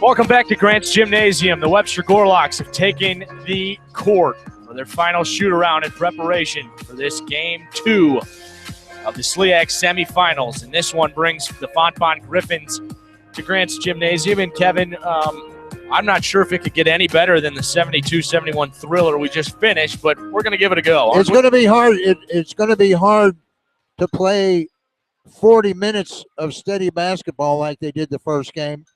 Welcome back to Grant's Gymnasium. The Webster Gorlocks have taken the court for their final shoot-around in preparation for this Game 2 of the SLIAC semifinals. And this one brings the Fontbonne Griffins to Grant's Gymnasium. And Kevin, I'm not sure if it could get any better than the 72-71 thriller we just finished, but we're going to give it a go. It's going to be hard. It's going to be hard to play 40 minutes of steady basketball like they did the first game.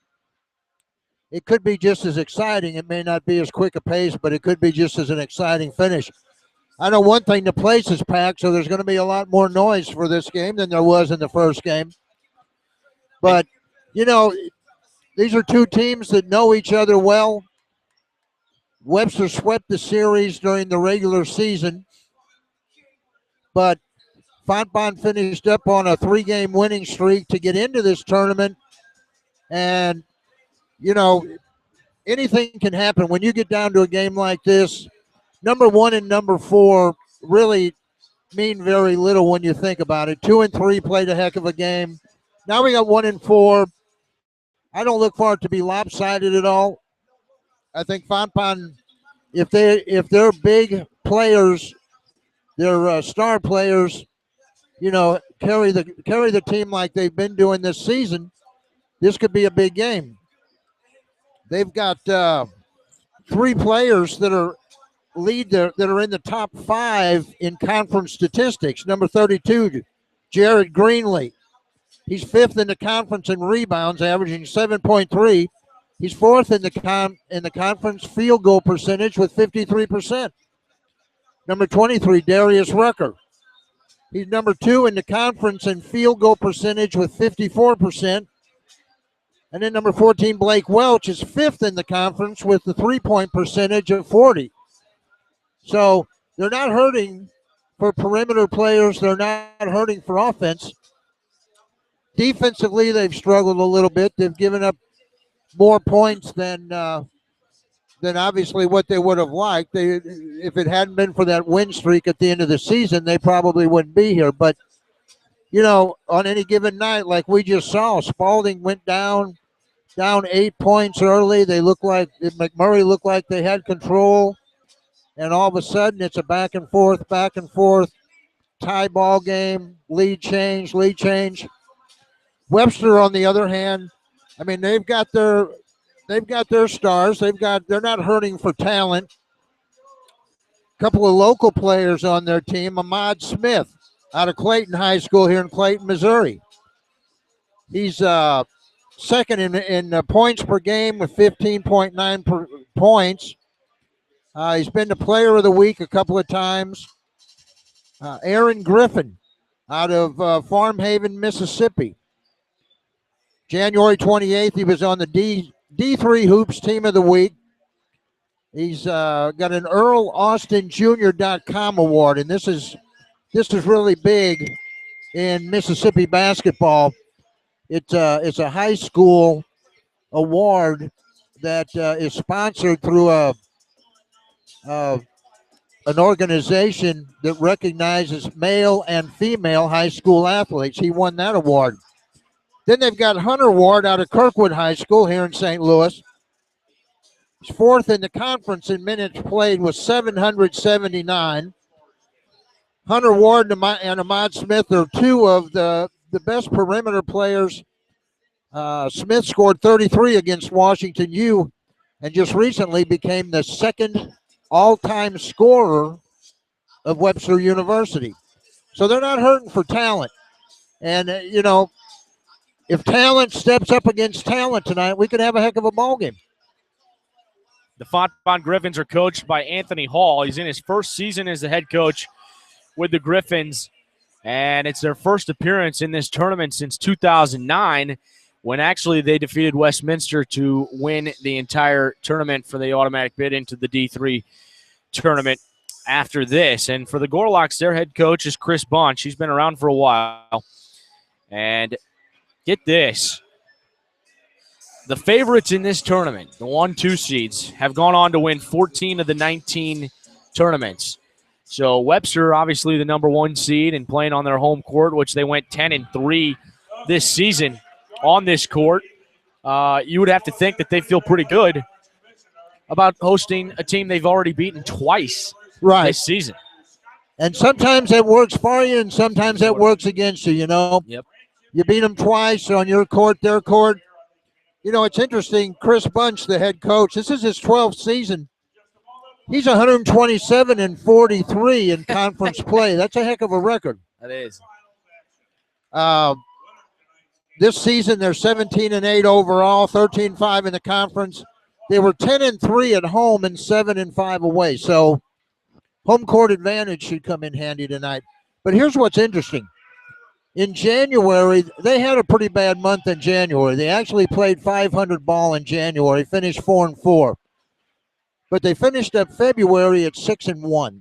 It could be just as exciting. It may not be as quick a pace, but it could be just as an exciting finish. I know one thing, the place is packed, so there's going to be a lot more noise for this game than there was in the first game. But, you know, these are two teams that know each other well. Webster swept the series during the regular season, but Fontbonne finished up on a 3-game winning streak to get into this tournament. And you know, anything can happen when you get down to a game like this. Number 1 and number 4 really mean very little when you think about it. 2 and 3 played a heck of a game. Now we got 1 and 4. I don't look for it to be lopsided at all. I think Fontbonne, if they're big players, they're star players, you know, carry the team like they've been doing this season, this could be a big game. They've got 3 players that are that are in the top 5 in conference statistics. Number 32, Jared Greenlee. He's 5th in the conference in rebounds, averaging 7.3. He's 4th in the conference field goal percentage with 53%. Number 23, Darius Rucker. He's number 2 in the conference in field goal percentage with 54%. And then number 14, Blake Welch, is 5th in the conference with the 3-point percentage of 40. So they're not hurting for perimeter players. They're not hurting for offense. Defensively, they've struggled a little bit. They've given up more points than obviously what they would have liked. If it hadn't been for that win streak at the end of the season, they probably wouldn't be here. But, you know, on any given night, like we just saw, Spalding went down 8 points early. McMurray looked like they had control, and all of a sudden it's a back and forth, tie ball game, lead change. Webster, on the other hand, I mean, they've got their stars. They're not hurting for talent. A couple of local players on their team. Ahmad Smith out of Clayton High School here in Clayton, Missouri. He's second in points per game with 15.9 points. He's been the player of the week a couple of times. Aaron Griffin out of Farm Haven, Mississippi. January 28th, he was on the D3 Hoops Team of the Week. He's got an EarlAustinJr.com award, and this is really big in Mississippi basketball. It's a high school award that is sponsored through an organization that recognizes male and female high school athletes. He won that award. Then they've got Hunter Ward out of Kirkwood High School here in St. Louis. He's 4th in the conference in minutes played with 779. Hunter Ward and Ahmad Smith are 2 of the best perimeter players. Smith scored 33 against Washington U and just recently became the 2nd all-time scorer of Webster University. So they're not hurting for talent. And, you know, if talent steps up against talent tonight, we could have a heck of a ball game. The Fontbonne Griffins are coached by Anthony Hall. He's in his first season as the head coach with the Griffins, and it's their first appearance in this tournament since 2009, when actually they defeated Westminster to win the entire tournament for the automatic bid into the D3 tournament. after this. And for the Gorlocks, their head coach is Chris Bunch. She's been around for a while. And get this. The favorites in this tournament, the 1-2 seeds, have gone on to win 14 of the 19 tournaments. So Webster, obviously the number 1 seed and playing on their home court, which they went 10-3 this season on this court. You would have to think that they feel pretty good about hosting a team they've already beaten twice this season. And sometimes that works for you, and sometimes that works against you, you know. Yep. You beat them twice on your court, their court. You know, it's interesting. Chris Bunch, the head coach, this is his 12th season. He's 127-43 in conference play. That's a heck of a record. That is. This season, they're 17-8 overall, 13-5 in the conference. They were 10-3 at home and 7-5 away. So home court advantage should come in handy tonight. But here's what's interesting. In January, they had a pretty bad month in January. They actually played 500 ball in January, finished 4-4. But they finished up February at 6-1,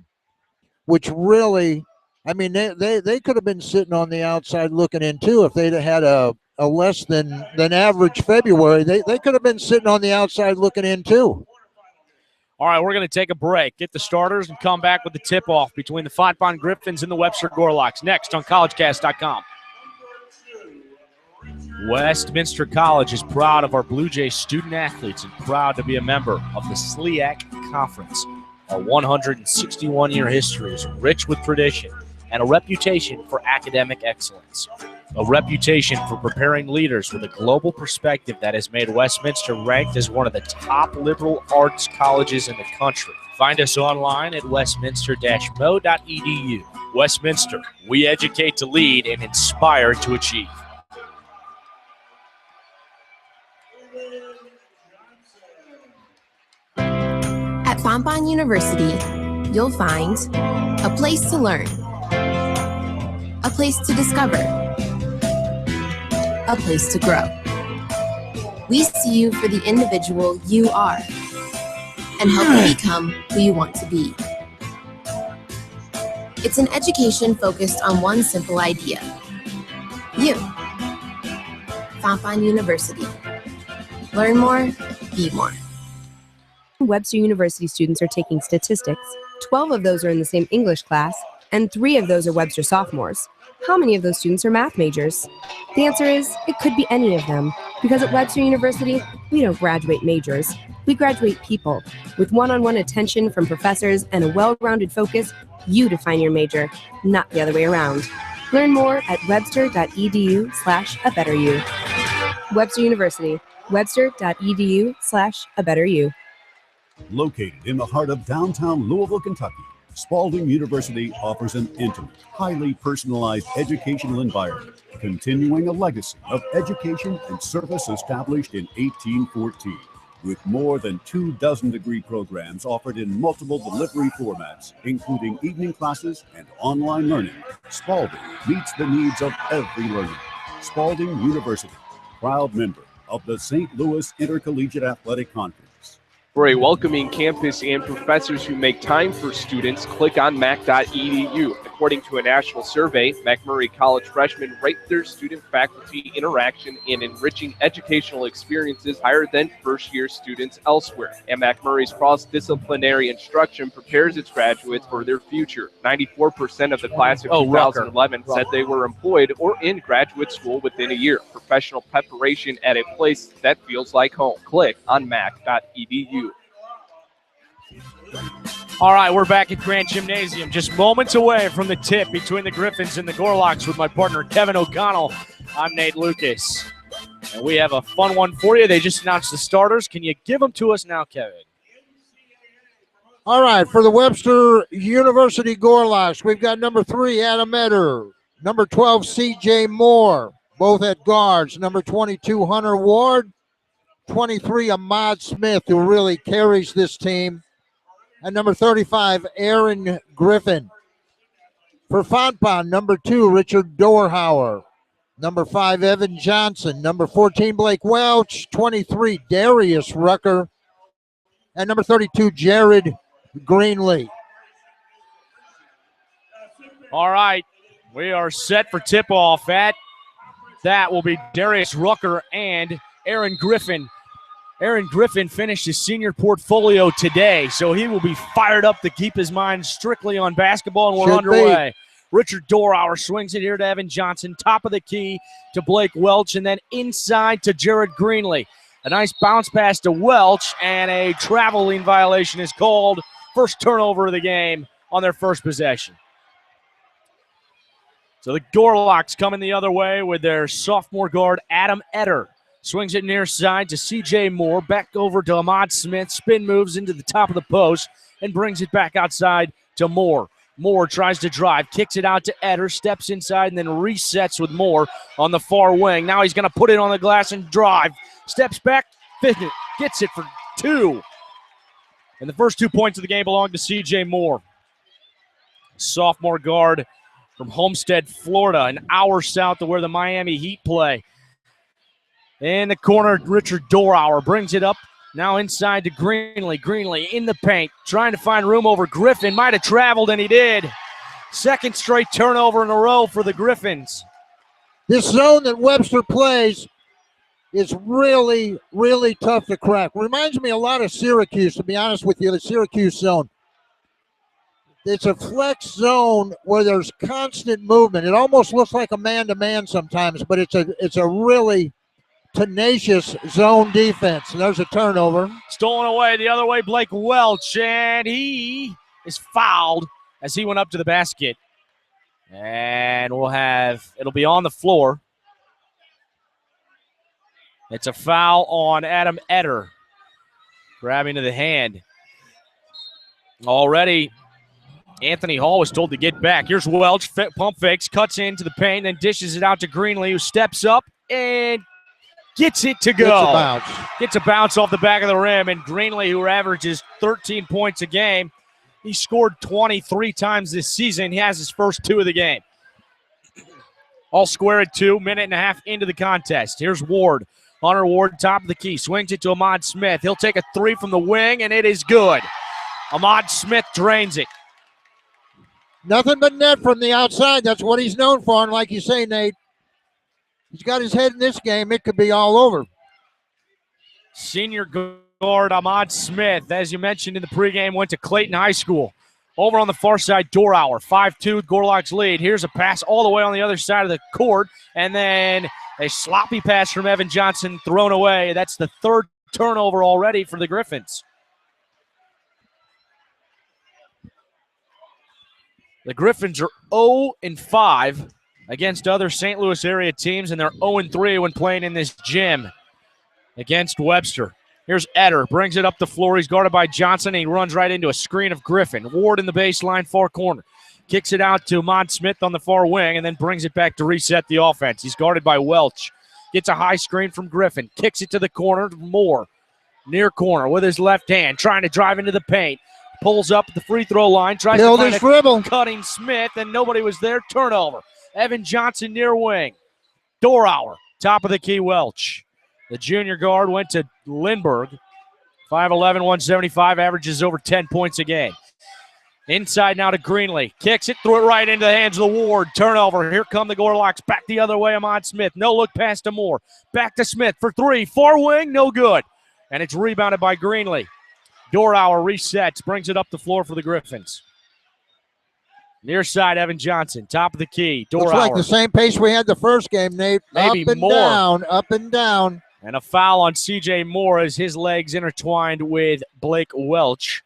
which really, I mean, they could have been sitting on the outside looking in too if they'd have had a less than average February. They could have been sitting on the outside looking in too. All right, we're going to take a break, get the starters, and come back with the tip-off between the Fontbonne Griffins and the Webster Gorlocks next on collegecast.com. Westminster College is proud of our Blue Jay student-athletes and proud to be a member of the SLIAC Conference. Our 161-year history is rich with tradition and a reputation for academic excellence. A reputation for preparing leaders with a global perspective that has made Westminster ranked as one of the top liberal arts colleges in the country. Find us online at westminster-mo.edu. Westminster, we educate to lead and inspire to achieve. At Fontbonne University, you'll find a place to learn, a place to discover, a place to grow. We see you for the individual you are and help you become who you want to be. It's an education focused on one simple idea. You. Fontbonne University. Learn more, be more. Webster University students are taking statistics. 12 of those are in the same English class, and 3 of those are Webster sophomores. How many of those students are math majors? The answer is, it could be any of them, because at Webster University, we don't graduate majors. We graduate people. With one-on-one attention from professors and a well-rounded focus, you define your major, not the other way around. Learn more at webster.edu/abetteryou. Webster University, webster.edu/abetteryou. Located in the heart of downtown Louisville, Kentucky, Spalding University offers an intimate, highly personalized educational environment, continuing a legacy of education and service established in 1814. With more than 24 degree programs offered in multiple delivery formats, including evening classes and online learning, Spalding meets the needs of every learner. Spalding University, proud member of the St. Louis Intercollegiate Athletic Conference. For a welcoming campus and professors who make time for students, click on mac.edu. According to a national survey, McMurray College freshmen rate their student-faculty interaction and enriching educational experiences higher than first-year students elsewhere. And McMurray's cross-disciplinary instruction prepares its graduates for their future. 94% of the class of 2011 said they were employed or in graduate school within a year. Professional preparation at a place that feels like home. Click on mac.edu. All right, we're back at Grant Gymnasium, just moments away from the tip between the Griffins and the Gorlocks with my partner Kevin O'Connell. I'm Nate Lucas, and we have a fun one for you. They just announced the starters. Can you give them to us now, Kevin? All right, for the Webster University Gorlocks, we've got number 3, Adam Eder, number 12, C.J. Moore, both at guards, number 22, Hunter Ward, 23, Ahmad Smith, who really carries this team, and number 35, Aaron Griffin. For Fontbonne, number 2, Richard Dorhauer. Number 5, Evan Johnson. Number 14, Blake Welch. 23, Darius Rucker. And number 32, Jared Greenlee. All right, we are set for tip-off. That will be Darius Rucker and Aaron Griffin. Aaron Griffin finished his senior portfolio today, so he will be fired up to keep his mind strictly on basketball, and we're underway. Richard Dorauer swings it here to Evan Johnson, top of the key to Blake Welch, and then inside to Jared Greenlee. A nice bounce pass to Welch, and a traveling violation is called. First turnover of the game on their first possession. So the Gorlocks coming the other way with their sophomore guard, Adam Etter. Swings it near side to C.J. Moore. Back over to Ahmad Smith. Spin moves into the top of the post and brings it back outside to Moore. Moore tries to drive, kicks it out to Etter, steps inside, and then resets with Moore on the far wing. Now he's going to put it on the glass and drive. Steps back, gets it for 2. And the first 2 points of the game belong to C.J. Moore. Sophomore guard from Homestead, Florida, an hour south of where the Miami Heat play. In the corner, Richard Dorauer brings it up. Now inside to Greenlee. Greenlee in the paint, trying to find room over Griffin. Might have traveled, and he did. Second straight turnover in a row for the Griffins. This zone that Webster plays is really, really tough to crack. Reminds me a lot of Syracuse, to be honest with you, the Syracuse zone. It's a flex zone where there's constant movement. It almost looks like a man-to-man sometimes, but it's a really tenacious zone defense. And there's a turnover. Stolen away the other way, Blake Welch, and he is fouled as he went up to the basket. And it'll be on the floor. It's a foul on Adam Etter. Grabbing to the hand. Already, Anthony Hall was told to get back. Here's Welch, pump fakes, cuts into the paint, then dishes it out to Greenlee, who steps up and gets it to go. Gets a bounce off the back of the rim, and Greenlee, who averages 13 points a game, he scored 23 times this season. He has his first 2 of the game. All square at 2, minute and a half into the contest. Here's Ward. Hunter Ward, top of the key, swings it to Ahmad Smith. He'll take a 3 from the wing, and it is good. Ahmad Smith drains it. Nothing but net from the outside. That's what he's known for. And like you say, Nate, he's got his head in this game. It could be all over. Senior guard Ahmad Smith, as you mentioned in the pregame, went to Clayton High School. Over on the far side, Dorauer, 5-2, Gorlocks lead. Here's a pass all the way on the other side of the court, and then a sloppy pass from Evan Johnson thrown away. That's the 3rd turnover already for the Griffins. The Griffins are 0-5 against other St. Louis area teams, and they're 0-3 when playing in this gym against Webster. Here's Etter, brings it up the floor. He's guarded by Johnson, and he runs right into a screen of Griffin. Ward in the baseline, far corner. Kicks it out to Ahmad Smith on the far wing, and then brings it back to reset the offense. He's guarded by Welch. Gets a high screen from Griffin. Kicks it to the corner. Moore, near corner with his left hand, trying to drive into the paint. Pulls up at the free throw line. Tries to find a dribble. Cutting Smith, and nobody was there. Turnover. Evan Johnson near wing. Dorauer, top of the key, Welch. The junior guard went to Lindbergh. 5'11", 175, averages over 10 points a game. Inside now to Greenlee. Kicks it, threw it right into the hands of the Ward. Turnover. Here come the Gorlocks. Back the other way, Ahmad Smith. No look pass to Moore. Back to Smith for 3. Far wing, no good. And it's rebounded by Greenlee. Dorauer resets, brings it up the floor for the Griffins. Near side, Evan Johnson, top of the key. Dorauer. Looks like the same pace we had the first game, Nate. Maybe up and more. down, up and down. And a foul on C.J. Moore as his legs intertwined with Blake Welch.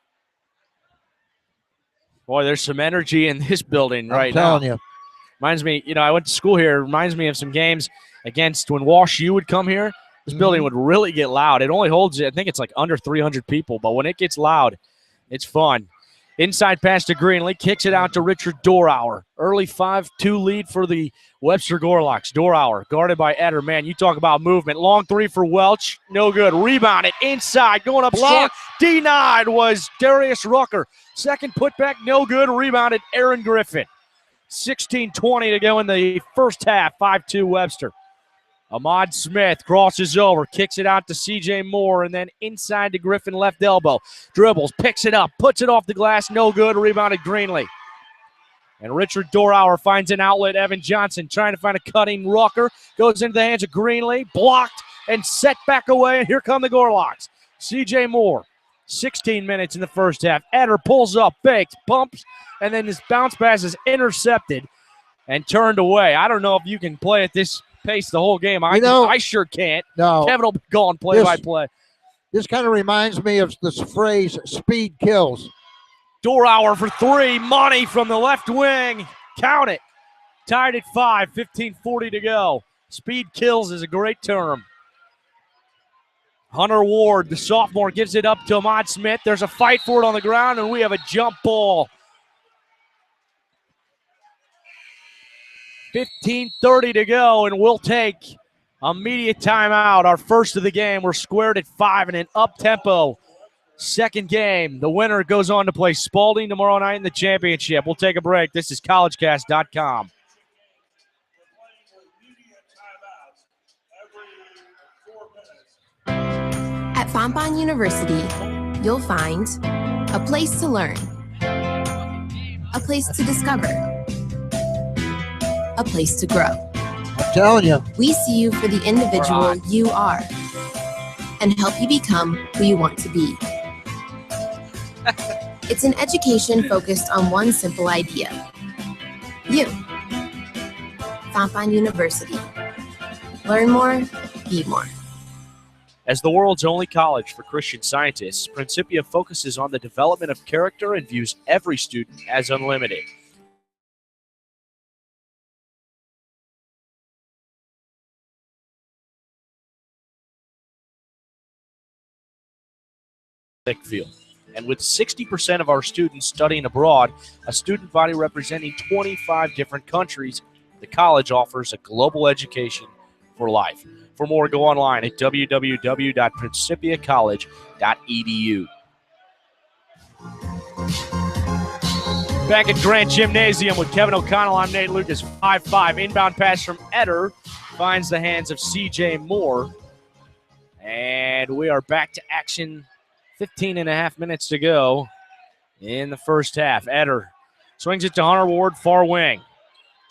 Boy, there's some energy in this building right now. I'm telling you. Reminds me, I went to school here. It reminds me of some games against when Wash U would come here. This building would really get loud. It only holds, I think it's like under 300 people, but when it gets loud, it's fun. Inside pass to Greenlee, kicks it out to Richard Dorauer. Early 5-2 lead for the Webster Gorlocks. Dorauer guarded by Etter. Man, you talk about movement. Long 3 for Welch, no good. Rebounded inside, going up strong. Denied was Darius Rucker. Second putback, no good. Rebounded Aaron Griffin. 16:20 to go in the first half. 5-2 Webster. Ahmad Smith crosses over, kicks it out to C.J. Moore, and then inside to Griffin, left elbow. Dribbles, picks it up, puts it off the glass, no good. Rebounded Greenlee. And Richard Dorauer finds an outlet. Evan Johnson trying to find a cutting Rucker. Goes into the hands of Greenlee. Blocked and set back away. And here come the Gorlocks. C.J. Moore, 16 minutes in the first half. Eder pulls up, bakes, pumps, and then his bounce pass is intercepted and turned away. I don't know if you can play at this pace the whole game. I sure can't. No. Kevin will be going play-by-play. This kind of reminds me of this phrase, speed kills. Dorauer for three. Money from the left wing. Count it. Tied at 5, 15:40 to go. Speed kills is a great term. Hunter Ward, the sophomore, gives it up to Ahmad Smith. There's a fight for it on the ground, and we have a jump ball. 15:30 to go, and we'll take immediate timeout. Our first of the game. We're squared at 5 in an up-tempo second game. The winner goes on to play Spalding tomorrow night in the championship. We'll take a break. This is collegecast.com. At Fontbonne University, you'll find a place to learn, a place to discover, a place to grow. I'm telling you. We see you for the individual you are and help you become who you want to be. It's an education focused on one simple idea. You. Fontbonne University. Learn more, be more. As the world's only college for Christian Scientists, Principia focuses on the development of character and views every student as unlimited. Field. And with 60% of our students studying abroad, a student body representing 25 different countries, the college offers a global education for life. For more, go online at www.principiacollege.edu. Back at Grant Gymnasium with Kevin O'Connell, I'm Nate Lucas. 5-5 inbound pass from Eder finds the hands of C.J. Moore. And we are back to action. 15 and a half minutes to go in the first half. Eder swings it to Hunter Ward, far wing.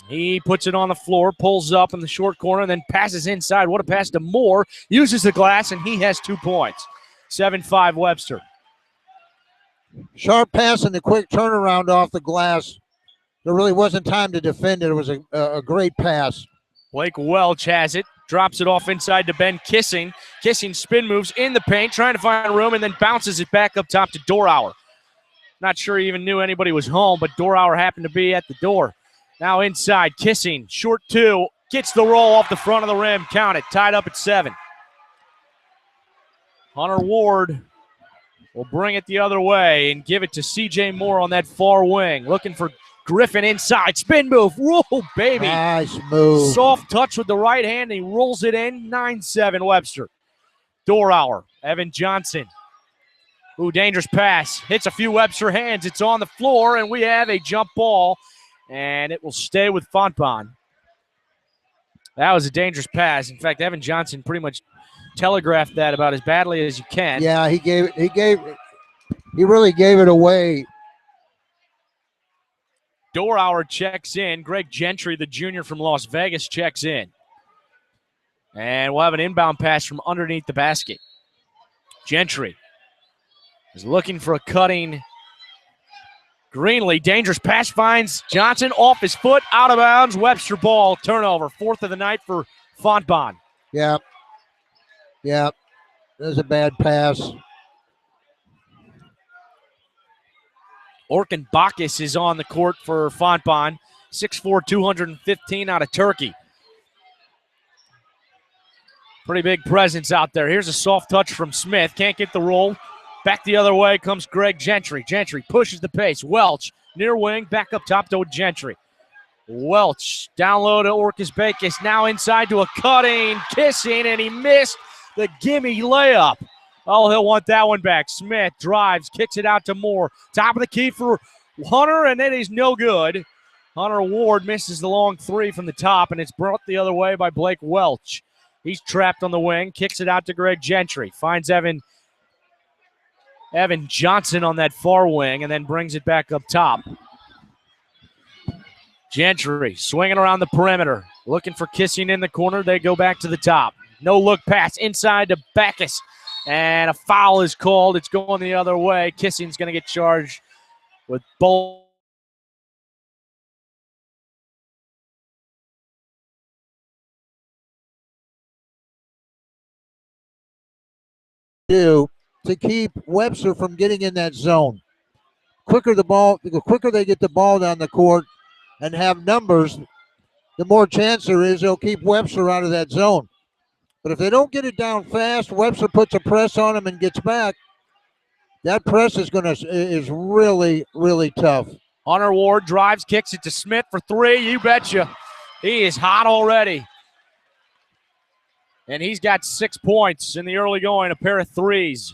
He puts it on the floor, pulls up in the short corner, and then passes inside. What a pass to Moore. Uses the glass, and he has 2 points. 7-5 Webster. Sharp pass and the quick turnaround off the glass. There really wasn't time to defend it. It was a great pass. Blake Welch has it. Drops it off inside to Ben Kissing. Kissing spin moves in the paint, trying to find room, and then bounces it back up top to Dorauer. Not sure he even knew anybody was home, but Dorauer happened to be at the door. Now inside, Kissing, short 2, gets the roll off the front of the rim. Count it, tied up at 7. Hunter Ward will bring it the other way and give it to C.J. Moore on that far wing. Looking for Griffin inside, spin move, whoa, baby. Nice move. Soft touch with the right hand, and he rolls it in, 9-7 Webster. Dorauer, Evan Johnson. Ooh, dangerous pass. Hits a few Webster hands. It's on the floor, and we have a jump ball, and it will stay with Fontbonne. That was a dangerous pass. In fact, Evan Johnson pretty much telegraphed that about as badly as you can. Yeah, he really gave it away. Dorauer checks in. Greg Gentry, the junior from Las Vegas, checks in. And we'll have an inbound pass from underneath the basket. Gentry is looking for a cutting Greenlee. Dangerous pass finds Johnson off his foot, out of bounds. Webster ball, turnover. 4th of the night for Fontbonne. Yeah. That was a bad pass. Orkin Bacchus is on the court for Fontbonne. 6'4", 215 out of Turkey. Pretty big presence out there. Here's a soft touch from Smith. Can't get the roll. Back the other way comes Greg Gentry. Gentry pushes the pace. Welch, near wing, back up top to Gentry. Welch, down low to Orcus Bacchus. Now inside to a cutting, Kissing, and he missed the gimme layup. Oh, he'll want that one back. Smith drives, kicks it out to Moore. Top of the key for Hunter, and it is no good. Hunter Ward misses the long 3 from the top, and it's brought the other way by Blake Welch. He's trapped on the wing, kicks it out to Greg Gentry. Finds Evan Johnson on that far wing, and then brings it back up top. Gentry swinging around the perimeter, looking for Kissing in the corner. They go back to the top. No look pass inside to Backus, and a foul is called. It's going the other way. Kissing's going to get charged with both. To keep Webster from getting in that zone. The quicker they get the ball down the court and have numbers, the more chance there is they'll keep Webster out of that zone. But if they don't get it down fast, Webster puts a press on him and gets back. That press is really, really tough. Hunter Ward drives, kicks it to Smith for three. You betcha. He is hot already. And he's got 6 points in the early going, a pair of threes.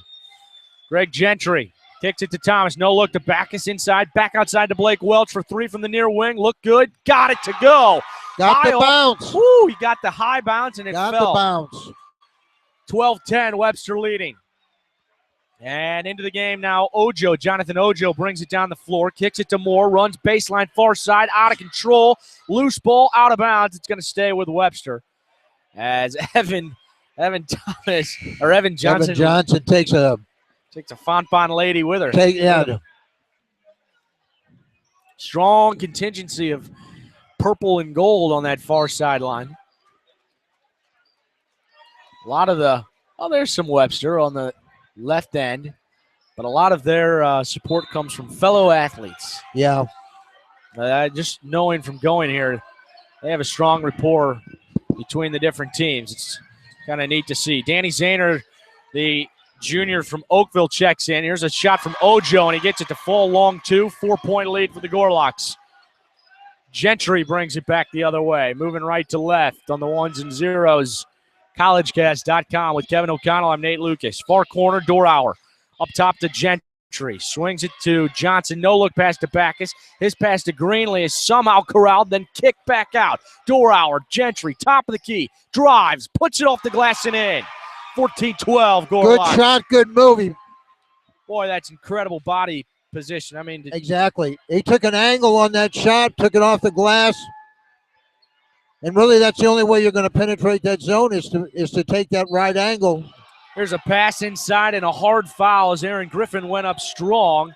Greg Gentry kicks it to Thomas. No look to Backus inside. Back outside to Blake Welch for three from the near wing. Look good. Got it to go. Got the bounce. Woo, he got the high bounce and it fell. Got the bounce. 12-10, Webster leading. And into the game now, Ojo. Jonathan Ojo brings it down the floor, kicks it to Moore, runs baseline far side, out of control. Loose ball, out of bounds. It's going to stay with Webster. As Evan Johnson takes a Fontbonne lady with her. Strong contingency of purple and gold on that far sideline. A lot of there's some Webster on the left end, but a lot of their support comes from fellow athletes. Yeah. Just knowing from going here, they have a strong rapport between the different teams. It's kind of neat to see. Danny Zahner, the junior from Oakville, checks in. Here's a shot from Ojo, and he gets it to fall long two. 4-point lead for the Gorlocks. Gentry brings it back the other way, moving right to left on the ones and zeros. Collegecast.com with Kevin O'Connell. I'm Nate Lucas. Far corner, Dorauer. Up top to Gentry. Swings it to Johnson. No look pass to Backus. His pass to Greenlee is somehow corralled, then kicked back out. Dorauer, Gentry, top of the key. Drives, puts it off the glass and in. 14-12, Gorlocks. Good shot, good movie. Boy, that's incredible body position. I mean, exactly. He took an angle on that shot, took it off the glass. And really, that's the only way you're going to penetrate that zone is to take that right angle. There's a pass inside and a hard foul as Aaron Griffin went up strong.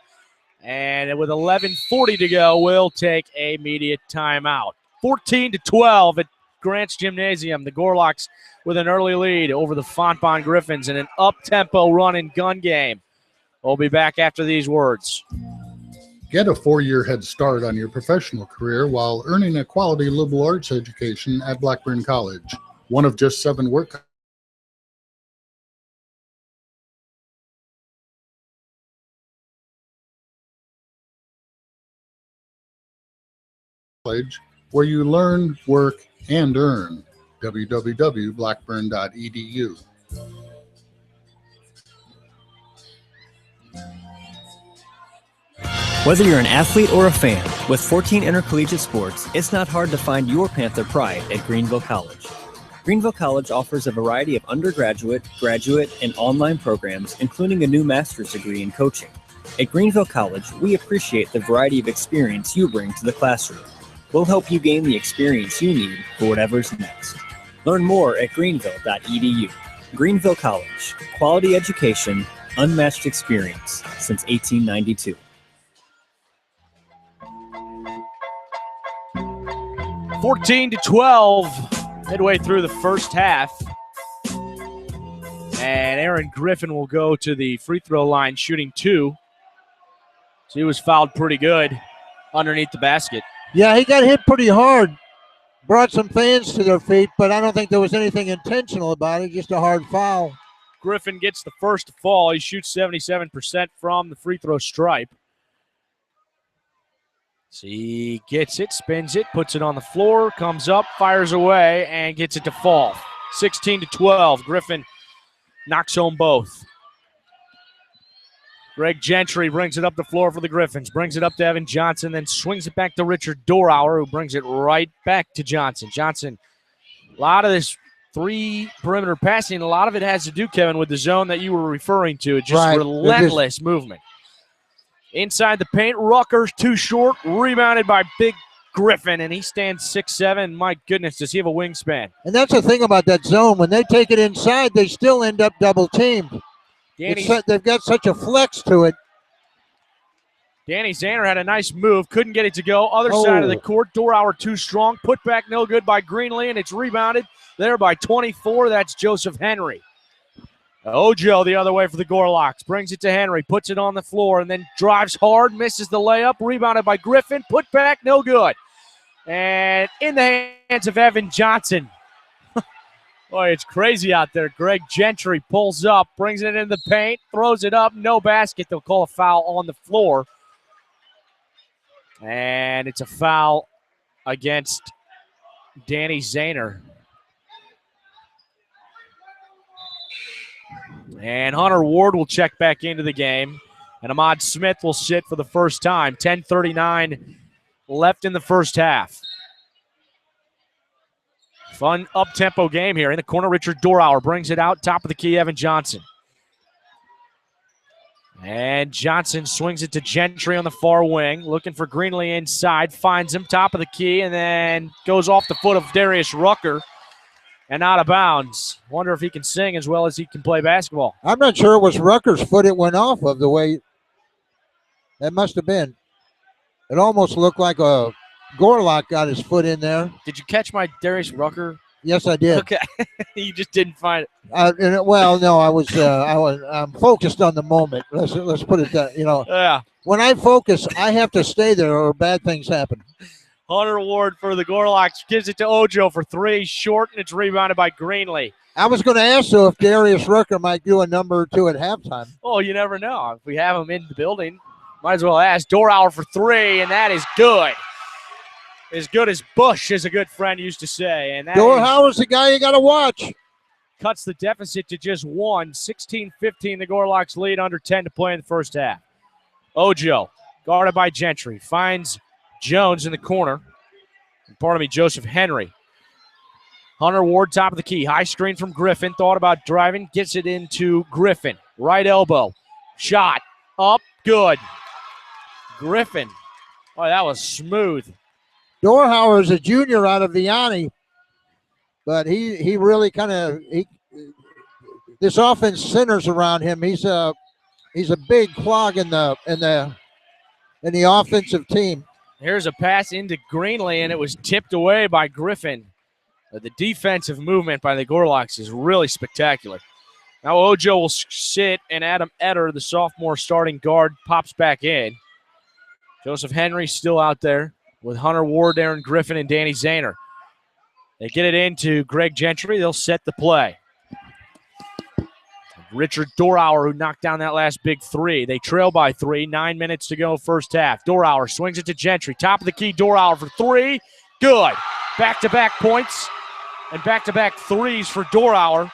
And with 11:40 to go, we'll take a immediate timeout. 14-12 at Grants Gymnasium. The Gorlocks with an early lead over the Fontbonne Griffins in an up-tempo run and gun game. We'll be back after these words. Get a 4-year head start on your professional career while earning a quality liberal arts education at Blackburn College. One of just 7 work college where you learn, work, and earn. www.blackburn.edu. Whether you're an athlete or a fan, with 14 intercollegiate sports, it's not hard to find your Panther pride at Greenville College. Greenville College offers a variety of undergraduate, graduate, and online programs, including a new master's degree in coaching. At Greenville College, we appreciate the variety of experience you bring to the classroom. We'll help you gain the experience you need for whatever's next. Learn more at greenville.edu. Greenville College, quality education, unmatched experience since 1892. 14-12, midway through the first half. And Aaron Griffin will go to the free throw line shooting 2. So he was fouled pretty good underneath the basket. Yeah, he got hit pretty hard. Brought some fans to their feet, but I don't think there was anything intentional about it, just a hard foul. Griffin gets the first to fall. He shoots 77% from the free throw stripe. So he gets it, spins it, puts it on the floor, comes up, fires away, and gets it to fall. 16-12. Griffin knocks home both. Greg Gentry brings it up the floor for the Griffins, brings it up to Evan Johnson, then swings it back to Richard Dorauer, who brings it right back to Johnson. Johnson, a lot of this 3 perimeter passing, a lot of it has to do, Kevin, with the zone that you were referring to. It's just relentless movement. Inside the paint, Rutgers too short, rebounded by big Griffin, and he stands 6'7". My goodness, does he have a wingspan? And that's the thing about that zone. When they take it inside, they still end up double teamed. They've got such a flex to it. Danny Zahner had a nice move, couldn't get it to go. Other side of the court, Dorauer too strong. Put back no good by Greenlee, and it's rebounded there by 24. That's Joseph Henry. Ojo the other way for the Gorlocks. Brings it to Henry, puts it on the floor, and then drives hard, misses the layup. Rebounded by Griffin. Put back, no good. And in the hands of Evan Johnson. Boy, it's crazy out there. Greg Gentry pulls up, brings it into the paint, throws it up. No basket. They'll call a foul on the floor. And it's a foul against Danny Zahner. And Hunter Ward will check back into the game. And Ahmad Smith will sit for the first time. 10:39 left in the first half. Fun up-tempo game here. In the corner, Richard Dorauer brings it out. Top of the key, Evan Johnson. And Johnson swings it to Gentry on the far wing. Looking for Greenlee inside. Finds him, top of the key, and then goes off the foot of Darius Rucker and out of bounds. Wonder if he can sing as well as he can play basketball. I'm not sure it was Rucker's foot it went off of, the way that must have been. It almost looked like a Gorlock got his foot in there. Did you catch my Darius Rucker? Yes, I did. Okay. You just didn't find it. Well, no, I'm focused on the moment. Let's put it that, Yeah. When I focus, I have to stay there or bad things happen. Hunter Ward for the Gorlocks gives it to Ojo for three. Short, and it's rebounded by Greenlee. I was going to ask, though, if Darius Rucker might do a number or two at halftime. Oh, you never know. If we have him in the building, might as well ask. Dorauer for three, and that is good. As good as Bush, as a good friend used to say. And Dorauer's the guy you got to watch. Cuts the deficit to just one. 16-15, the Gorlocks lead, under 10 to play in the first half. Ojo, guarded by Gentry, finds Jones in the corner. Joseph Henry. Hunter Ward, top of the key. High screen from Griffin. Thought about driving. Gets it into Griffin. Right elbow. Shot. Up. Good. Griffin. Oh, that was smooth. Dorauer is a junior out of Vianney, but he really kind of this offense centers around him. He's a big clog in the offensive team. Here's a pass into Greenlee, and it was tipped away by Griffin. The defensive movement by the Gorlocks is really spectacular. Now Ojo will sit, and Adam Etter, the sophomore starting guard, pops back in. Joseph Henry still out there with Hunter Ward, Aaron Griffin, and Danny Zahner. They get it into Greg Gentry. They'll set the play. Richard Dorauer, who knocked down that last big three. They trail by 3. 9 minutes to go first half. Dorauer swings it to Gentry. Top of the key, Dorauer for 3. Good. Back-to-back points and back-to-back threes for Dorauer,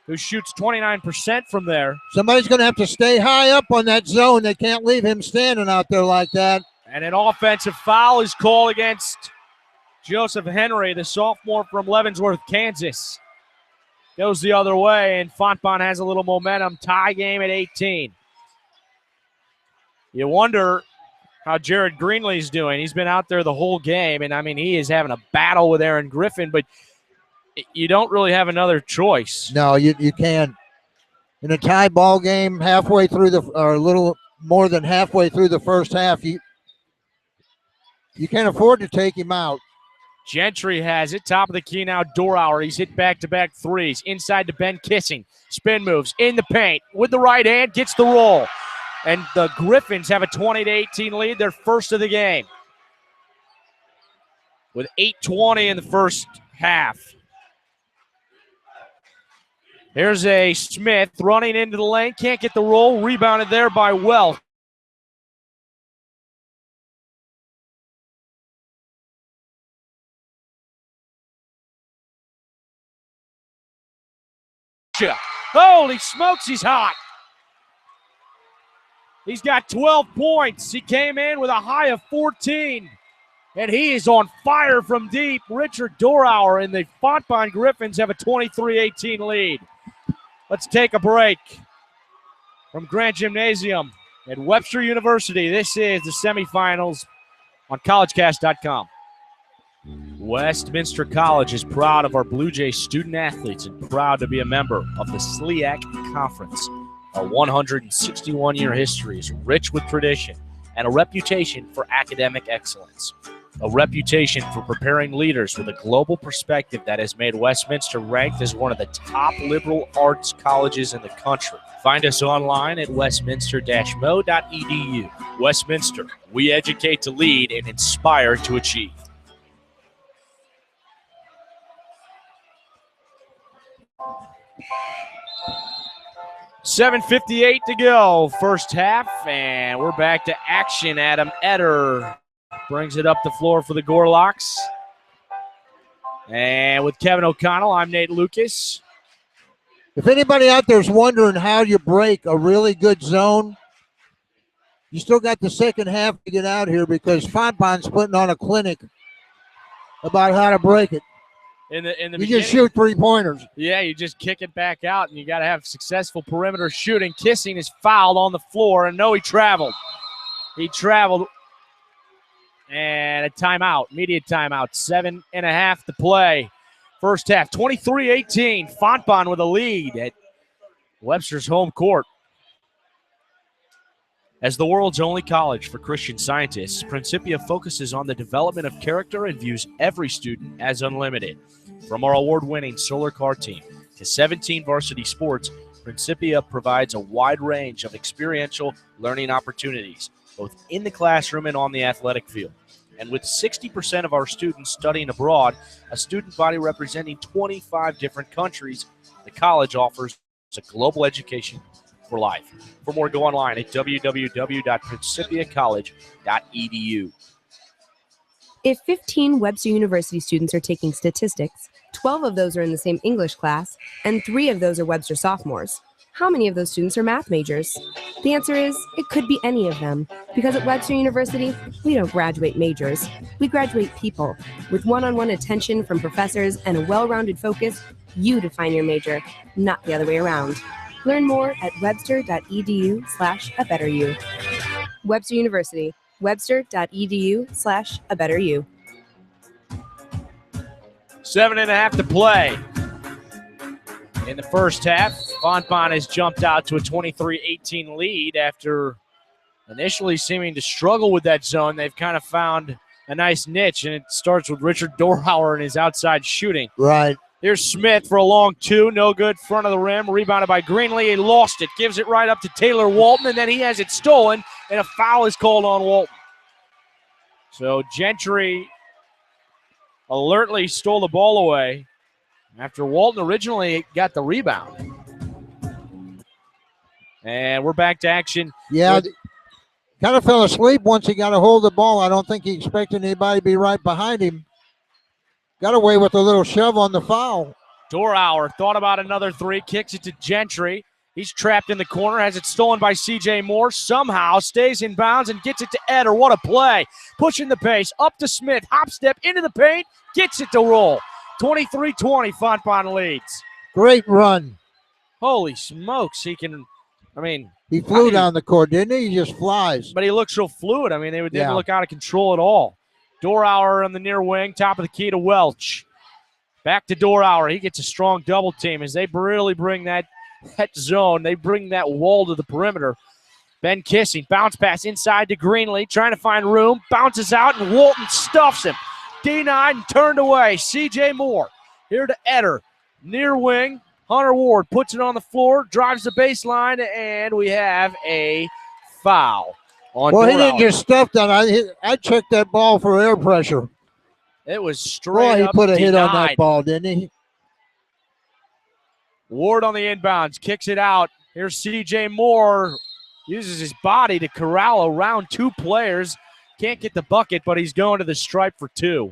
who shoots 29% from there. Somebody's going to have to stay high up on that zone. They can't leave him standing out there like that. And an offensive foul is called against Joseph Henry, the sophomore from Leavenworth, Kansas. Goes the other way, and Fontbonne has a little momentum. Tie game at 18. You wonder how Jared Greenlee's doing. He's been out there the whole game, and, he is having a battle with Aaron Griffin, but you don't really have another choice. No, you can't. In a tie ball game, halfway through or a little more than halfway through the first half, you can't afford to take him out. Gentry has it. Top of the key now, Dorauer. He's hit back-to-back threes. Inside to Ben Kissing. Spin moves in the paint. With the right hand, gets the roll. And the Griffins have a 20-18 lead. Their first of the game. With 8:20 in the first half. Here's a Smith running into the lane. Can't get the roll. Rebounded there by Welch. Holy smokes, he's hot. He's got 12 points. He came in with a high of 14. And he is on fire from deep. Richard Dorauer and the Fontbonne Griffins have a 23-18 lead. Let's take a break from Grant Gymnasium at Webster University. This is the semifinals on collegecast.com. Westminster College is proud of our Blue Jay student athletes and proud to be a member of the SLIAC Conference. Our 161-year history is rich with tradition and a reputation for academic excellence. A reputation for preparing leaders with a global perspective that has made Westminster ranked as one of the top liberal arts colleges in the country. Find us online at westminster-mo.edu. Westminster, we educate to lead and inspire to achieve. $7:58 to go, first half, and we're back to action. Adam Etter brings it up the floor for the Gorlocks. And with Kevin O'Connell, I'm Nate Lucas. If anybody out there is wondering how you break a really good zone, you still got the second half to get out here because Fontbonne's putting on a clinic about how to break it. In the you just shoot 3-pointers. Yeah, you just kick it back out, and you got to have successful perimeter shooting. Kissing is fouled on the floor, and no, he traveled. He traveled, and a timeout, immediate timeout. 7.5 to play. First half, 23-18. Fontbonne with a lead at Webster's home court. As the world's only college for Christian Scientists, Principia focuses on the development of character and views every student as unlimited. From our award-winning solar car team to 17 varsity sports, Principia provides a wide range of experiential learning opportunities, both in the classroom and on the athletic field. And with 60% of our students studying abroad, a student body representing 25 different countries, the college offers a global education for life. For more, go online at www.principiacollege.edu. If 15 Webster University students are taking statistics, 12 of those are in the same English class, and 3 of those are Webster sophomores, how many of those students are math majors? The answer is, it could be any of them, because at Webster University, we don't graduate majors. We graduate people. With one-on-one attention from professors and a well-rounded focus, you define your major, not the other way around. Learn more at webster.edu/abetteryou. Webster University, webster.edu/abetteryou. 7.5 to play. In the first half, Fontbonne has jumped out to a 23-18 lead after initially seeming to struggle with that zone. They've kind of found a nice niche, and it starts with Richard Dorhauer and his outside shooting. Right. Here's Smith for a long two. No good. Front of the rim. Rebounded by Greenlee. He lost it. Gives it right up to Taylor Walton, and then he has it stolen, and a foul is called on Walton. So Gentry alertly stole the ball away after Walton originally got the rebound. And we're back to action. Yeah, kind of fell asleep once he got a hold of the ball. I don't think he expected anybody to be right behind him. Got away with a little shove on the foul. Dorhauer thought about another three, kicks it to Gentry. He's trapped in the corner, has it stolen by C.J. Moore. Somehow stays in bounds and gets it to Etter. What a play. Pushing the pace, up to Smith. Hop step into the paint, gets it to roll. 23-20, Fontbonne leads. Great run. Holy smokes, he can, he flew down the court, didn't he? He just flies. But he looks so fluid. They didn't look out of control at all. Dorhauer on the near wing, top of the key to Welch. Back to Dorhauer. He gets a strong double team as they really bring that zone. They bring that wall to the perimeter. Ben Kissing, bounce pass inside to Greenlee, trying to find room. Bounces out, and Walton stuffs him. Denied and turned away. C.J. Moore here to Etter. Near wing, Hunter Ward puts it on the floor, drives the baseline, and we have a foul on Dorhauer. He didn't just stuff that. I checked that ball for air pressure. It was straight up he put a hit on denied. that ball, didn't he? Ward on the inbounds, kicks it out. Here's C.J. Moore. Uses his body to corral around two players. Can't get the bucket, but he's going to the stripe for two.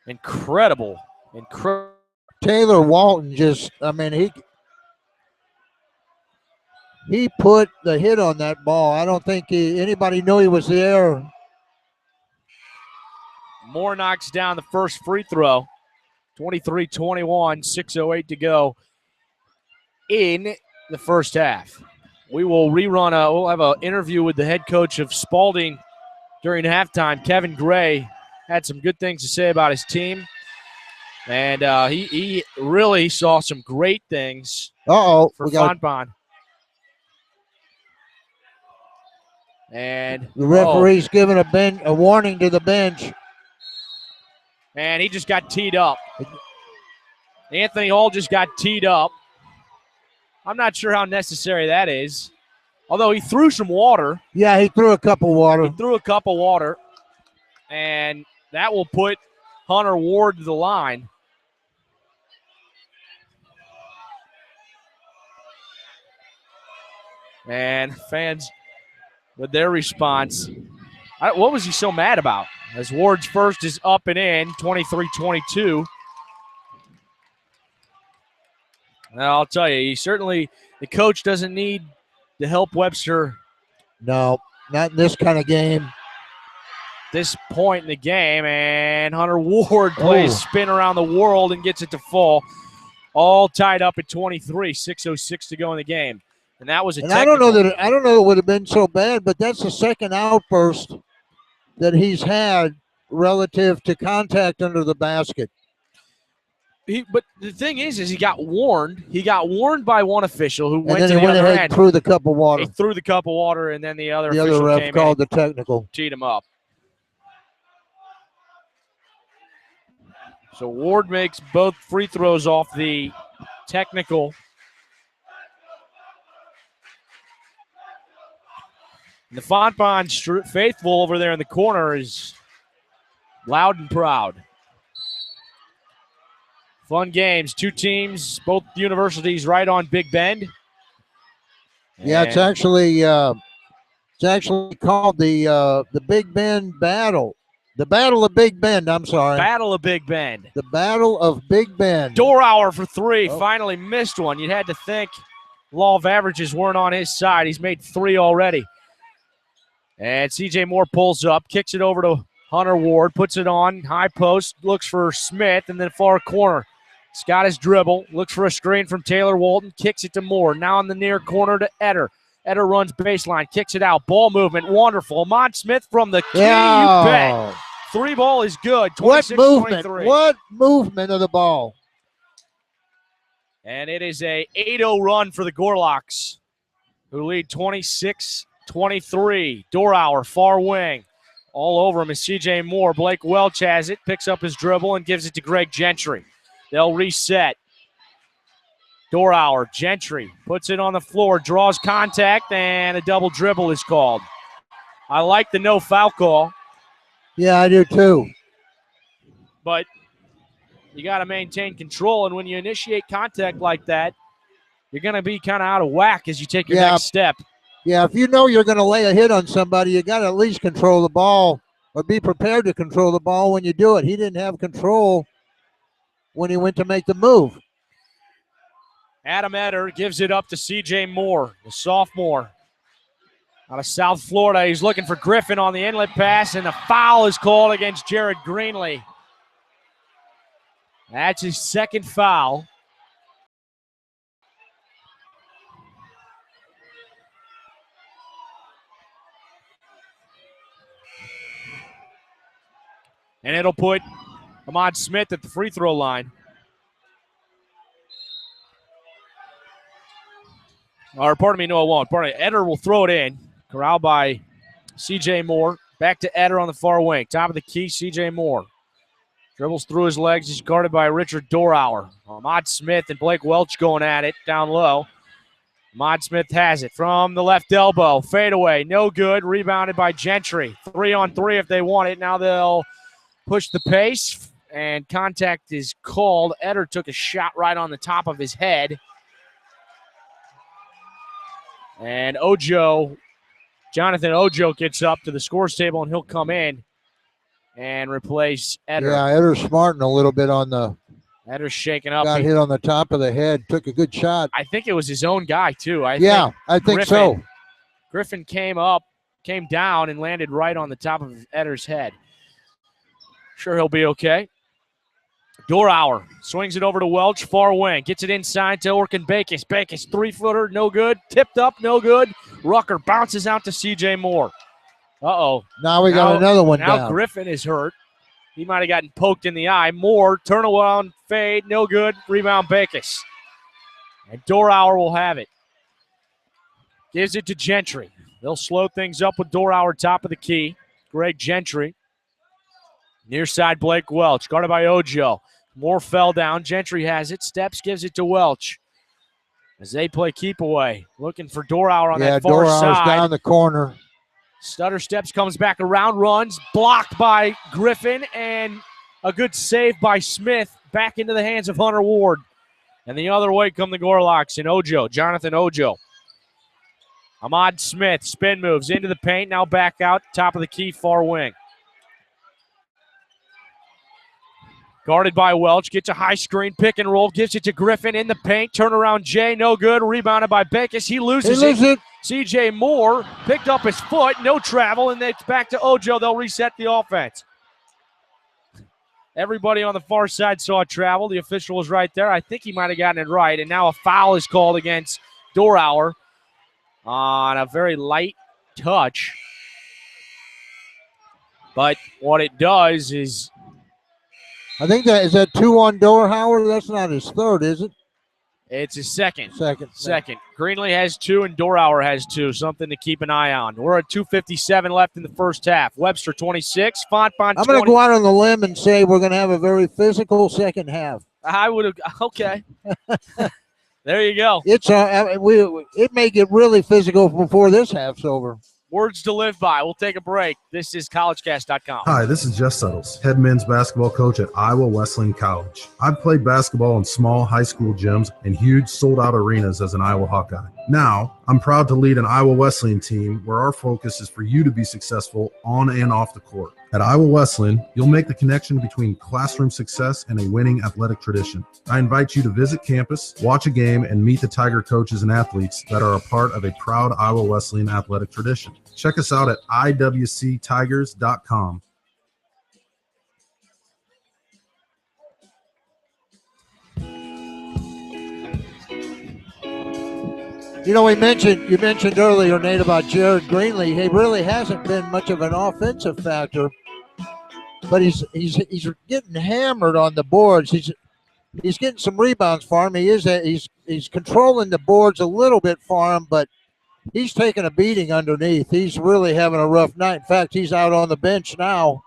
Incredible. Taylor Walton just, he put the hit on that ball. I don't think anybody knew he was there. Moore knocks down the first free throw. 23-21, 6:08 to go in the first half. We will rerun we'll have an interview with the head coach of Spalding during halftime, Kevin Gray had some good things to say about his team. And he really saw some great things for Fontbonne. And the referee's giving a warning to the bench. And he just got teed up. Anthony Hall just got teed up. I'm not sure how necessary that is. Although he threw some water. Yeah, he threw a cup of water. And that will put Hunter Ward to the line. And fans, with their response, what was he so mad about? As Ward's first is up and in, 23-22. Now, I'll tell you, the coach doesn't need to help Webster. No, not in this kind of game. This point in the game, and Hunter Ward plays spin around the world and gets it to fall. All tied up at 23, 6:06 to go in the game. And that was a technical. I don't know it would have been so bad, but that's the second outburst that he's had relative to contact under the basket. But the thing is he got warned. He got warned by one official who went to the other end. Threw the cup of water. He threw the cup of water, and then the other ref came called in, the technical. teed him up. So Ward makes both free throws off the technical. And the Fontbonne faithful over there in the corner is loud and proud. Fun games. Two teams, both universities right on Big Bend. Yeah, it's actually called the Big Bend Battle. The Battle of Big Bend, I'm sorry. Battle of Big Bend. The Battle of Big Bend. Dorauer for three. Finally missed one. You'd had to think law of averages weren't on his side. He's made three already. And C.J. Moore pulls up, kicks it over to Hunter Ward, puts it on high post, looks for Smith, and then far corner. He's got his dribble, looks for a screen from Taylor Walton, kicks it to Moore. Now in the near corner to Eder. Eder runs baseline, kicks it out. Ball movement, wonderful. Ahmad Smith from the key, you bet. Three ball is good, 26-23. What movement of the ball. And it is a 8-0 run for the Gorlocks, who lead 26-23. Dorauer, far wing. All over him is C.J. Moore. Blake Welch has it, picks up his dribble, and gives it to Greg Gentry. They'll reset. Dorauer, Gentry puts it on the floor, draws contact, and a double dribble is called. I like the no foul call. Yeah, I do too. But you got to maintain control, and when you initiate contact like that, you're going to be kind of out of whack as you take your next step. Yeah, if you know you're going to lay a hit on somebody, you got to at least control the ball or be prepared to control the ball when you do it. He didn't have control when he went to make the move. Adam Eder gives it up to C.J. Moore, the sophomore out of South Florida. He's looking for Griffin on the inlet pass, and the foul is called against Jared Greenlee. That's his second foul. And it'll put Ahmad Smith at the free throw line. Or pardon me, no, it won't. Pardon me. Eder will throw it in. Corralled by C.J. Moore. Back to Eder on the far wing. Top of the key, C.J. Moore. Dribbles through his legs. He's guarded by Richard Dorauer. Ahmad Smith and Blake Welch going at it down low. Ahmad Smith has it from the left elbow. Fadeaway, no good. Rebounded by Gentry. 3-on-3 if they want it. Now they'll push the pace, and contact is called. Eder took a shot right on the top of his head. And Jonathan Ojo gets up to the scores table, and he'll come in and replace Eder. Yeah, Eder's smarting a little bit on the. Eder's shaking up. Got hit on the top of the head, took a good shot. I think it was his own guy, too. I think so. Griffin came down, and landed right on the top of Eder's head. Sure he'll be okay. Dorauer swings it over to Welch, far wing. Gets it inside to Orkin Bakis. Bakis, 3-footer, no good. Tipped up, no good. Rucker bounces out to C.J. Moore. Uh-oh. Now we got another one now down. Griffin is hurt. He might have gotten poked in the eye. Moore, turnaround, fade, no good. Rebound, Backus. And Dorauer will have it. Gives it to Gentry. They'll slow things up with Dorauer top of the key. Greg Gentry. Near side, Blake Welch. Guarded by Ojo. Moore fell down. Gentry has it. Steps, gives it to Welch. As they play keep away. Looking for Dorauer on that far Dorauer's side. down the corner. Stutter steps, comes back around, runs. Blocked by Griffin. And a good save by Smith. Back into the hands of Hunter Ward. And the other way come the Gorlocks and Ojo. Jonathan Ojo. Ahmad Smith, spin moves into the paint, now back out, top of the key, far wing. Guarded by Welch, gets a high screen, pick and roll, gives it to Griffin in the paint, turnaround Jay, no good, rebounded by Backus, he loses it. CJ Moore picked up his foot, no travel, and it's back to Ojo, they'll reset the offense. Everybody on the far side saw travel, the official was right there, I think he might have gotten it right, and now a foul is called against Dorauer on a very light touch. But what it does is... I think is that 2 on Dorauer? That's not his third, is it? It's his second. Second. Greenlee has 2 and Dorauer has 2. Something to keep an eye on. We're at 2:57 left in the first half. Webster 26, Fontbonne 20. I'm going to go out on the limb and say we're going to have a very physical second half. I would have... Okay. There you go. It's it may get really physical before this half's over. Words to live by. We'll take a break. This is collegecast.com. Hi, this is Jeff Settles, head men's basketball coach at Iowa Wesleyan College. I've played basketball in small high school gyms and huge sold-out arenas as an Iowa Hawkeye. Now, I'm proud to lead an Iowa Wesleyan team where our focus is for you to be successful on and off the court. At Iowa Wesleyan, you'll make the connection between classroom success and a winning athletic tradition. I invite you to visit campus, watch a game, and meet the Tiger coaches and athletes that are a part of a proud Iowa Wesleyan athletic tradition. Check us out at iwctigers.com. You know, you mentioned earlier, Nate, about Jared Greenlee. He really hasn't been much of an offensive factor, but he's getting hammered on the boards. He's getting some rebounds for him. He's controlling the boards a little bit for him, but he's taking a beating underneath. He's really having a rough night. In fact, he's out on the bench now.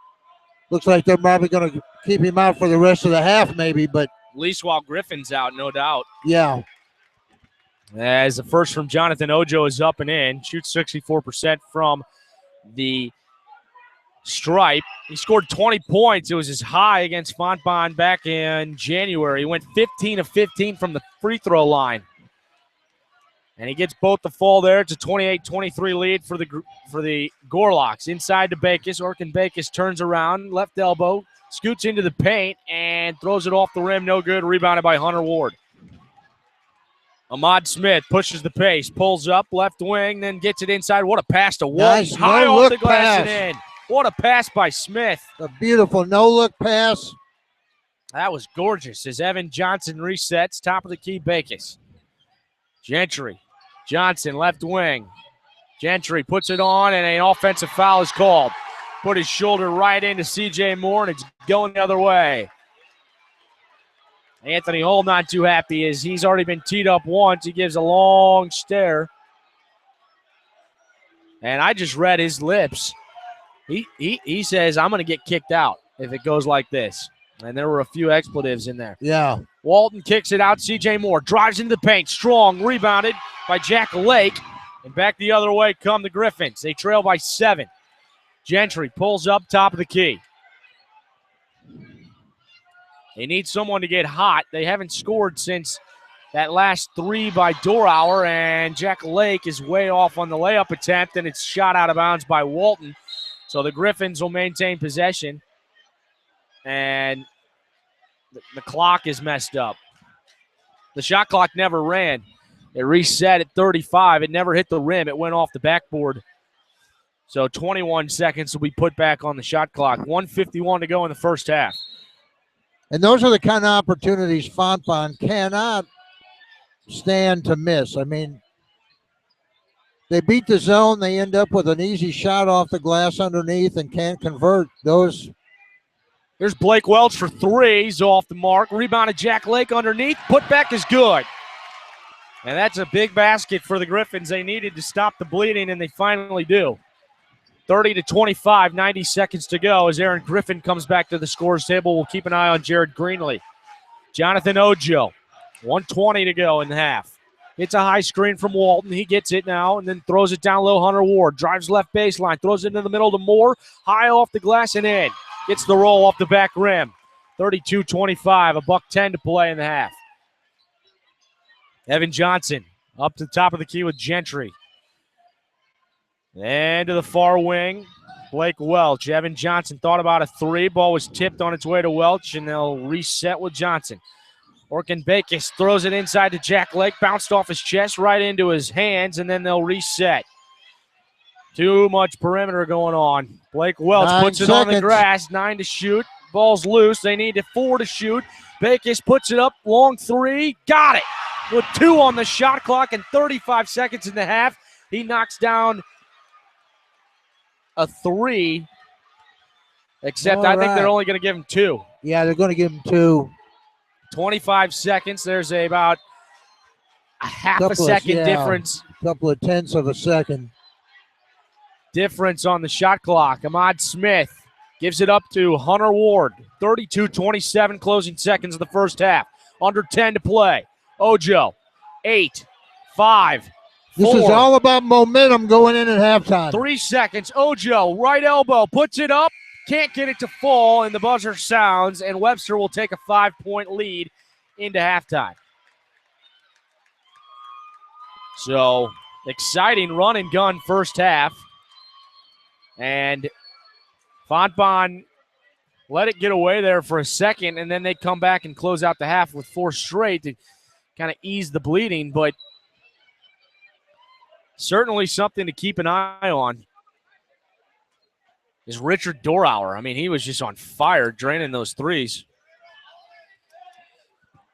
Looks like they're probably going to keep him out for the rest of the half, maybe. But at least while Griffin's out, no doubt. Yeah. As the first from Jonathan Ojo is up and in, shoots 64% from the stripe. He scored 20 points. It was his high against Fontbonne back in January. He went 15 of 15 from the free throw line. And he gets both the fall there. It's a 28-23 lead for the Gorlocks. Inside to Backus. Orkin Backus turns around, left elbow, scoots into the paint, and throws it off the rim. No good. Rebounded by Hunter Ward. Ahmad Smith pushes the pace, pulls up, left wing, then gets it inside. What a pass to Walton. Nice high off the glass pass. and in. What a pass by Smith. A beautiful no-look pass. That was gorgeous as Evan Johnson resets. Top of the key, Backus. Gentry. Johnson, left wing. Gentry puts it on, and an offensive foul is called. Put his shoulder right into C.J. Moore, and it's going the other way. Anthony Hull not too happy as he's already been teed up once. He gives a long stare. And I just read his lips. He says, I'm going to get kicked out if it goes like this. And there were a few expletives in there. Yeah. Walton kicks it out. C.J. Moore drives into the paint. Strong, rebounded by Jack Lake. And back the other way come the Griffins. They trail by 7. Gentry pulls up top of the key. They need someone to get hot. They haven't scored since that last 3 by Dorauer, and Jack Lake is way off on the layup attempt, and it's shot out of bounds by Walton. So the Griffins will maintain possession, and the clock is messed up. The shot clock never ran. It reset at 35. It never hit the rim. It went off the backboard. So 21 seconds will be put back on the shot clock. 1:51 to go in the first half. And those are the kind of opportunities Fontbonne cannot stand to miss. I mean, They beat the zone. They end up with an easy shot off the glass underneath and can't convert those. There's Blake Welch for three. He's off the mark. Rebounded Jack Lake underneath. Putback is good. And that's a big basket for the Griffins. They needed to stop the bleeding, and they finally do. 30-25, 90 seconds to go as Aaron Griffin comes back to the scores table. We'll keep an eye on Jared Greenlee. Jonathan Ojo, 1:20 to go in the half. It's a high screen from Walton. He gets it now and then throws it down low. Hunter Ward drives left baseline, throws it into the middle to Moore. High off the glass and in. Gets the roll off the back rim. 32-25, $1:10 to play in the half. Evan Johnson up to the top of the key with Gentry. And to the far wing, Blake Welch. Evan Johnson thought about a three. Ball was tipped on its way to Welch, and they'll reset with Johnson. Orkin Bakis throws it inside to Jack Lake, bounced off his chest right into his hands, and then they'll reset. Too much perimeter going on. Blake Welch puts it on the grass, 9 to shoot. Ball's loose. They need 4 to shoot. Bakis puts it up, long three, got it. With 2 on the shot clock and 35 seconds in the half, he knocks down a 3, except I think they're only going to give him 2. Yeah, they're going to give him 2. 25 seconds. There's about a half a second difference. A couple of tenths of a second. Difference on the shot clock. Ahmad Smith gives it up to Hunter Ward. 32-27 closing seconds of the first half. Under 10 to play. Ojo, 8, 5, 4. This is all about momentum going in at halftime. 3 seconds. Ojo, right elbow, puts it up. Can't get it to fall, and the buzzer sounds, and Webster will take a 5-point lead into halftime. So, exciting run and gun first half. And Fontbonne let it get away there for a second, and then they come back and close out the half with 4 straight to kind of ease the bleeding, but certainly something to keep an eye on is Richard Dorauer. I mean, he was just on fire, draining those threes.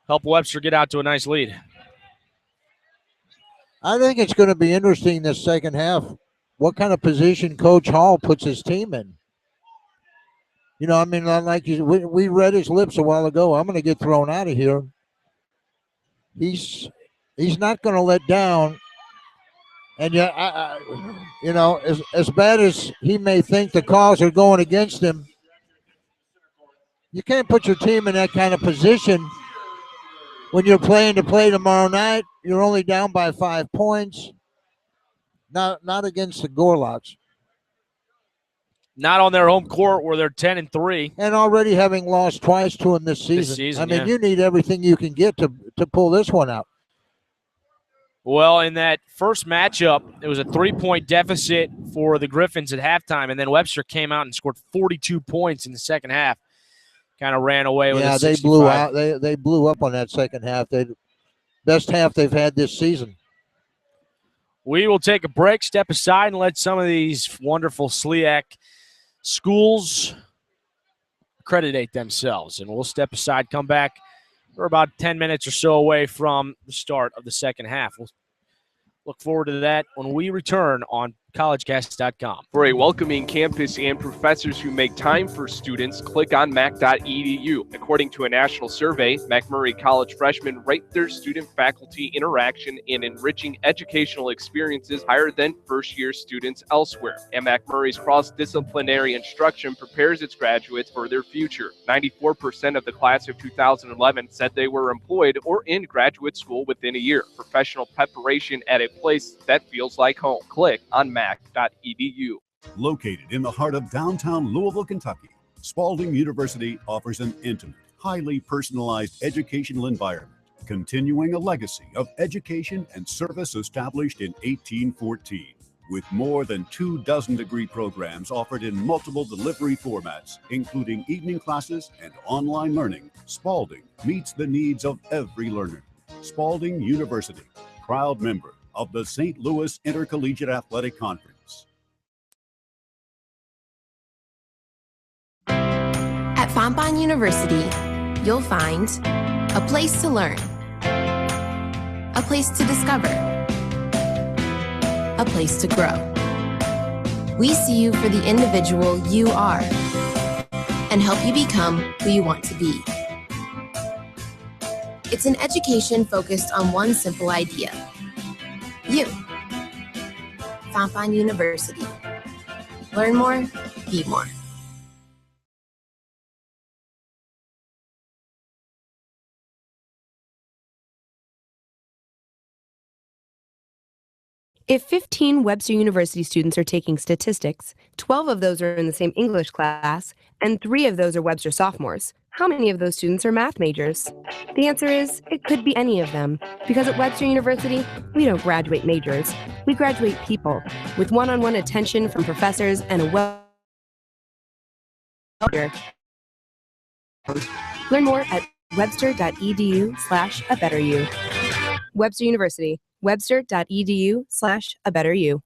Help Webster get out to a nice lead. I think it's going to be interesting this second half, what kind of position Coach Hall puts his team in. You know, I mean, like we read his lips a while ago, I'm going to get thrown out of here. He's not going to let down. And yeah, you know, as bad as he may think the calls are going against him, you can't put your team in that kind of position when you're playing to play tomorrow night. You're only down by 5 points. Not against the Gorlocks. Not on their home court where they're 10-3. And already having lost twice to them this season. I mean, you need everything you can get to pull this one out. Well, in that first matchup, it was a 3-point deficit for the Griffins at halftime, and then Webster came out and scored 42 points in the second half. Kind of ran away with a 65. They blew out. They blew up on that second half. Best half they've had this season. We will take a break, step aside, and let some of these wonderful SLIAC schools accreditate themselves. And we'll step aside, come back. We're about 10 minutes or so away from the start of the second half. We'll look forward to that when we return on collegecast.com. For a welcoming campus and professors who make time for students, click on mac.edu. According to a national survey, McMurray College freshmen rate their student-faculty interaction and enriching educational experiences higher than first-year students elsewhere. And McMurray's cross-disciplinary instruction prepares its graduates for their future. 94% of the class of 2011 said they were employed or in graduate school within a year. Professional preparation at a place that feels like home. Click on mac.edu. Located in the heart of downtown Louisville, Kentucky, Spalding University offers an intimate, highly personalized educational environment, continuing a legacy of education and service established in 1814. With more than 24 degree programs offered in multiple delivery formats, including evening classes and online learning, Spalding meets the needs of every learner. Spalding University, proud member of the St. Louis Intercollegiate Athletic Conference. At Fontbonne University, you'll find a place to learn, a place to discover, a place to grow. We see you for the individual you are and help you become who you want to be. It's an education focused on one simple idea: you. Fontbonne University. Learn more, be more. If 15 Webster University students are taking statistics, 12 of those are in the same English class, and 3 of those are Webster sophomores, how many of those students are math majors? The answer is, it could be any of them, because at Webster University, we don't graduate majors. We graduate people, with one-on-one attention from professors and a Learn more at webster.edu/abetteryou. Webster University, webster.edu/abetteryou.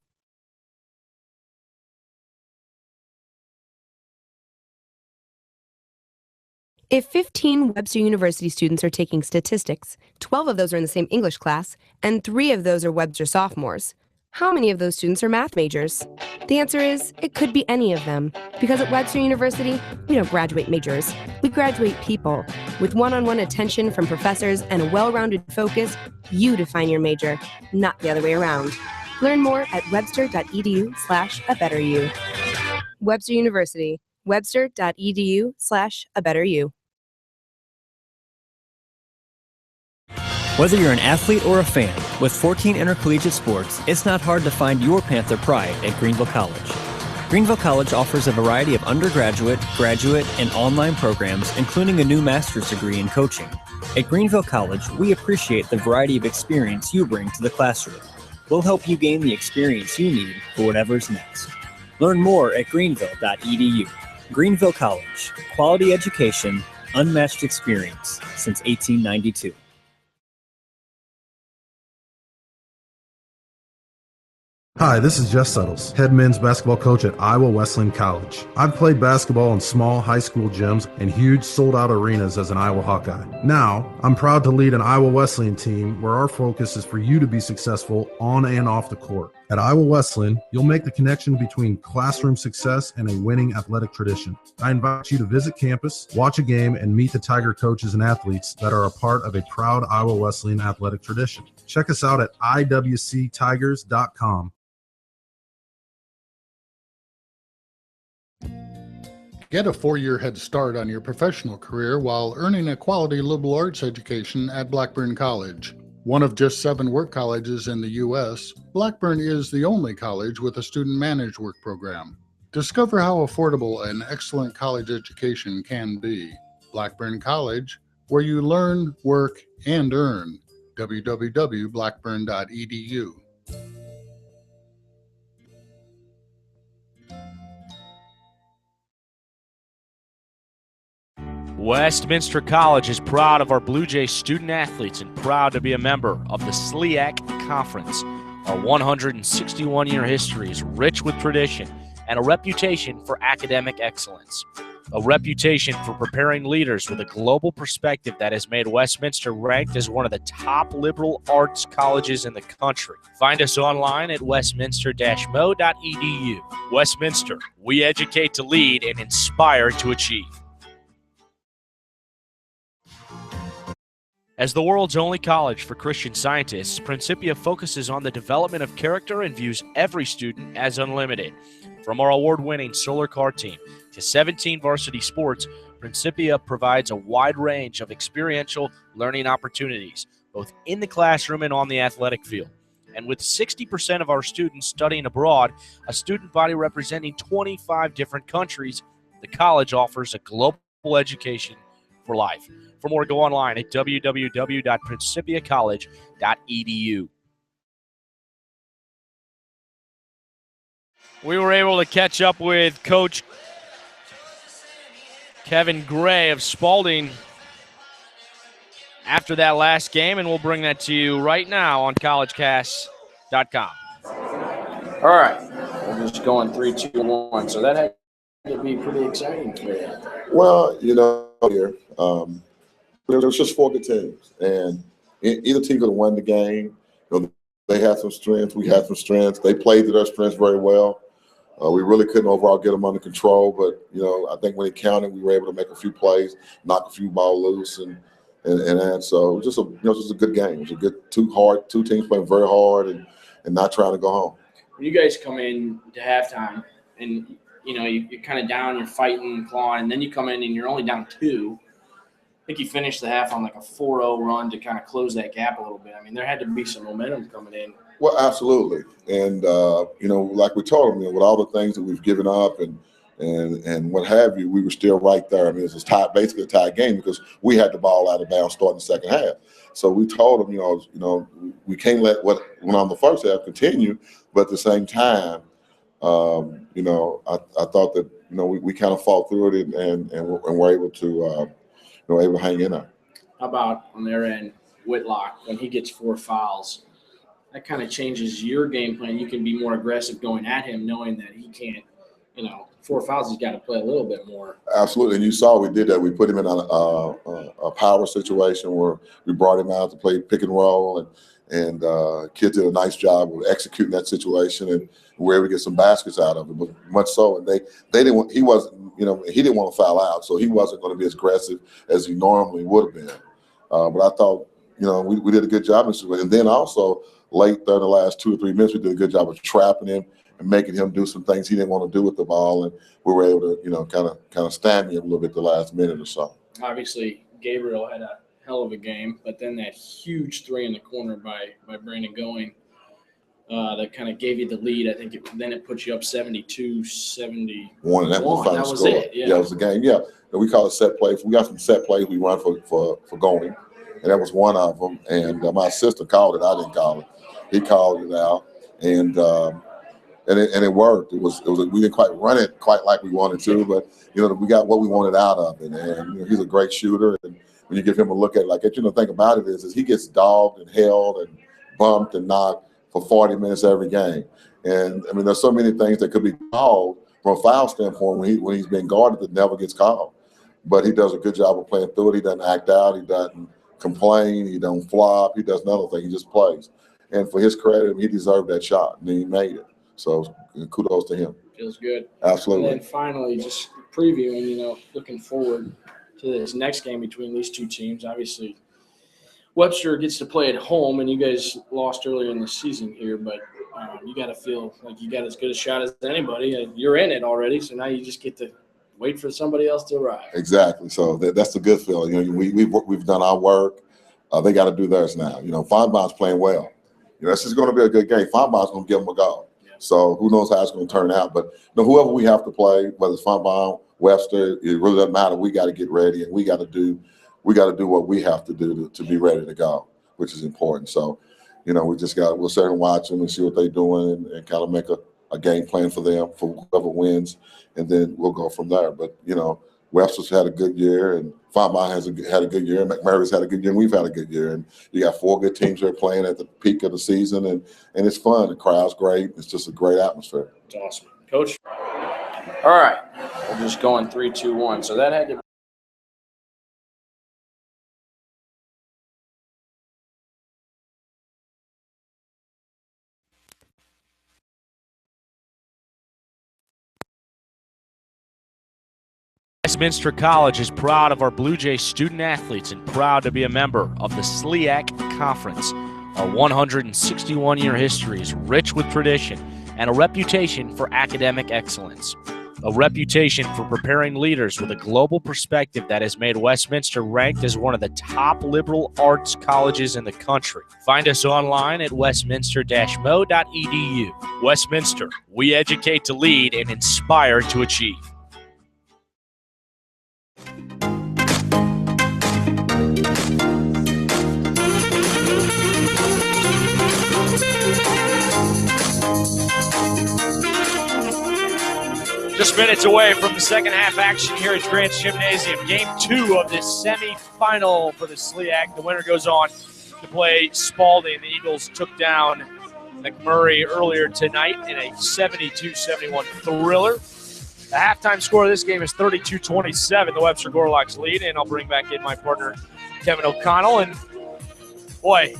If 15 Webster University students are taking statistics, 12 of those are in the same English class, and 3 of those are Webster sophomores, how many of those students are math majors? The answer is, it could be any of them, because at Webster University, we don't graduate majors. We graduate people, with one-on-one attention from professors and a well-rounded focus. You define your major, not the other way around. Learn more at webster.edu/abetteryou. Webster University, webster.edu/abetteryou. Whether you're an athlete or a fan, with 14 intercollegiate sports, it's not hard to find your Panther pride at Greenville College. Greenville College offers a variety of undergraduate, graduate, and online programs, including a new master's degree in coaching. At Greenville College, we appreciate the variety of experience you bring to the classroom. We'll help you gain the experience you need for whatever's next. Learn more at greenville.edu. Greenville College, quality education, unmatched experience since 1892. Hi, this is Jess Suttles, head men's basketball coach at Iowa Wesleyan College. I've played basketball in small high school gyms and huge sold-out arenas as an Iowa Hawkeye. Now, I'm proud to lead an Iowa Wesleyan team where our focus is for you to be successful on and off the court. At Iowa Wesleyan, you'll make the connection between classroom success and a winning athletic tradition. I invite you to visit campus, watch a game, and meet the Tiger coaches and athletes that are a part of a proud Iowa Wesleyan athletic tradition. Check us out at iwctigers.com. Get a 4-year head start on your professional career while earning a quality liberal arts education at Blackburn College. One of just 7 work colleges in the U.S., Blackburn is the only college with a student-managed work program. Discover how affordable an excellent college education can be. Blackburn College, where you learn, work, and earn. www.blackburn.edu. Westminster College is proud of our Blue Jay student athletes and proud to be a member of the SLIAC Conference. Our 161-year history is rich with tradition and a reputation for academic excellence. A reputation for preparing leaders with a global perspective that has made Westminster ranked as one of the top liberal arts colleges in the country. Find us online at westminster-mo.edu. Westminster, we educate to lead and inspire to achieve. As the world's only college for Christian Scientists, Principia focuses on the development of character and views every student as unlimited. From our award-winning solar car team to 17 varsity sports, Principia provides a wide range of experiential learning opportunities, both in the classroom and on the athletic field. And with 60% of our students studying abroad, a student body representing 25 different countries, the college offers a global education for life. For more, go online at www.principiacollege.edu. We were able to catch up with Coach Kevin Gray of Spalding after that last game, and we'll bring that to you right now on collegecast.com. All right, we're just going 3, 2, 1. So that had to be pretty exciting for you. Well, here, it was just 4 good teams, and either team could have won the game. They had some strengths. We had some strengths. They played to their strengths very well. We really couldn't overall get them under control, but I think when it counted, we were able to make a few plays, knock a few balls loose, and so it was just a good game. It was a good two teams playing very hard and not trying to go home. When you guys come in to halftime and you're kind of down, you're fighting and clawing, and then you come in and you're only down 2. I think you finished the half on like a 4-0 run to kind of close that gap a little bit. I mean, there had to be some momentum coming in. Well, absolutely, and like we told them, with all the things that we've given up and what have you, we were still right there. I mean, it was basically a tied game because we had the ball out of bounds starting the second half. So we told them, we can't let what went on the first half continue, but at the same time, I thought that we kind of fought through it and were able to hang in there. How about on their end, Whitlock, when he gets 4 fouls? That kind of changes your game plan. You can be more aggressive going at him, knowing that he can't, 4 fouls, he's got to play a little bit more. Absolutely, and you saw we did that. We put him in a power situation where we brought him out to play pick and roll, and kids did a nice job of executing that situation, and we were able to get some baskets out of it. But much so, and they didn't want, he wasn't, he didn't want to foul out, so he wasn't going to be as aggressive as he normally would have been. But I thought, we did a good job in this situation, and then also late there in the last 2 or 3 minutes, we did a good job of trapping him and making him do some things he didn't want to do with the ball, and we were able to, kind of stand him a little bit the last minute or so. Obviously, Gabriel had a hell of a game, but then that huge 3 in the corner by Brandon Going that kind of gave you the lead. I think then it put you up 72-71. And that was the final score. It. Yeah, it was the game. Yeah, and we call it set plays. We got some set plays we run for Going, and that was one of them. And my assistant called it. I didn't call it. He called it out, and it worked. It was we didn't quite run it quite like we wanted to, but we got what we wanted out of it. And he's a great shooter, and when you give him a look at it like it, the thing about it is he gets dogged and held and bumped and knocked for 40 minutes every game. And I mean, there's so many things that could be called from a foul standpoint when he's been guarded that never gets called. But he does a good job of playing through it. He doesn't act out. He doesn't complain. He don't flop. He does none of the things. He just plays. And for his credit, he deserved that shot, and he made it. So kudos to him. Feels good. Absolutely. And then finally, just previewing, looking forward to this next game between these two teams. Obviously, Webster gets to play at home, and you guys lost earlier in the season here, but you got to feel like you got as good a shot as anybody. You're in it already, so now you just get to wait for somebody else to arrive. Exactly. So that's a good feeling. We've done our work. They got to do theirs now. Fontbonne's playing well. This is going to be a good game. Fontbonne's going to give them a go. Yeah. So who knows how it's going to turn out. But whoever we have to play, whether it's Fontbonne, Webster, it really doesn't matter. We got to get ready, and we got to do what we have to do to be ready to go, which is important. So, we'll certainly watch them and see what they're doing and kind of make a game plan for them for whoever wins, and then we'll go from there. But, Webster's had a good year, and Fontbonne had a good year, and McMurray's had a good year, and we've had a good year. And you got 4 good teams that are playing at the peak of the season, and it's fun. The crowd's great. It's just a great atmosphere. It's awesome. Coach? All right. We're just going 3, 2, 1. So that had to Westminster College is proud of our Blue Jay student athletes and proud to be a member of the SLIAC Conference. Our 161-year history is rich with tradition and a reputation for academic excellence. A reputation for preparing leaders with a global perspective that has made Westminster ranked as one of the top liberal arts colleges in the country. Find us online at westminster-mo.edu. Westminster, we educate to lead and inspire to achieve. Just minutes away from the second half action here at Grant's Gymnasium. Game 2 of this semifinal for the SLIAC. The winner goes on to play Spalding. The Eagles took down McMurray earlier tonight in a 72-71 thriller. The halftime score of this game is 32-27. The Webster Gorlocks lead, and I'll bring back in my partner, Kevin O'Connell. And, boy,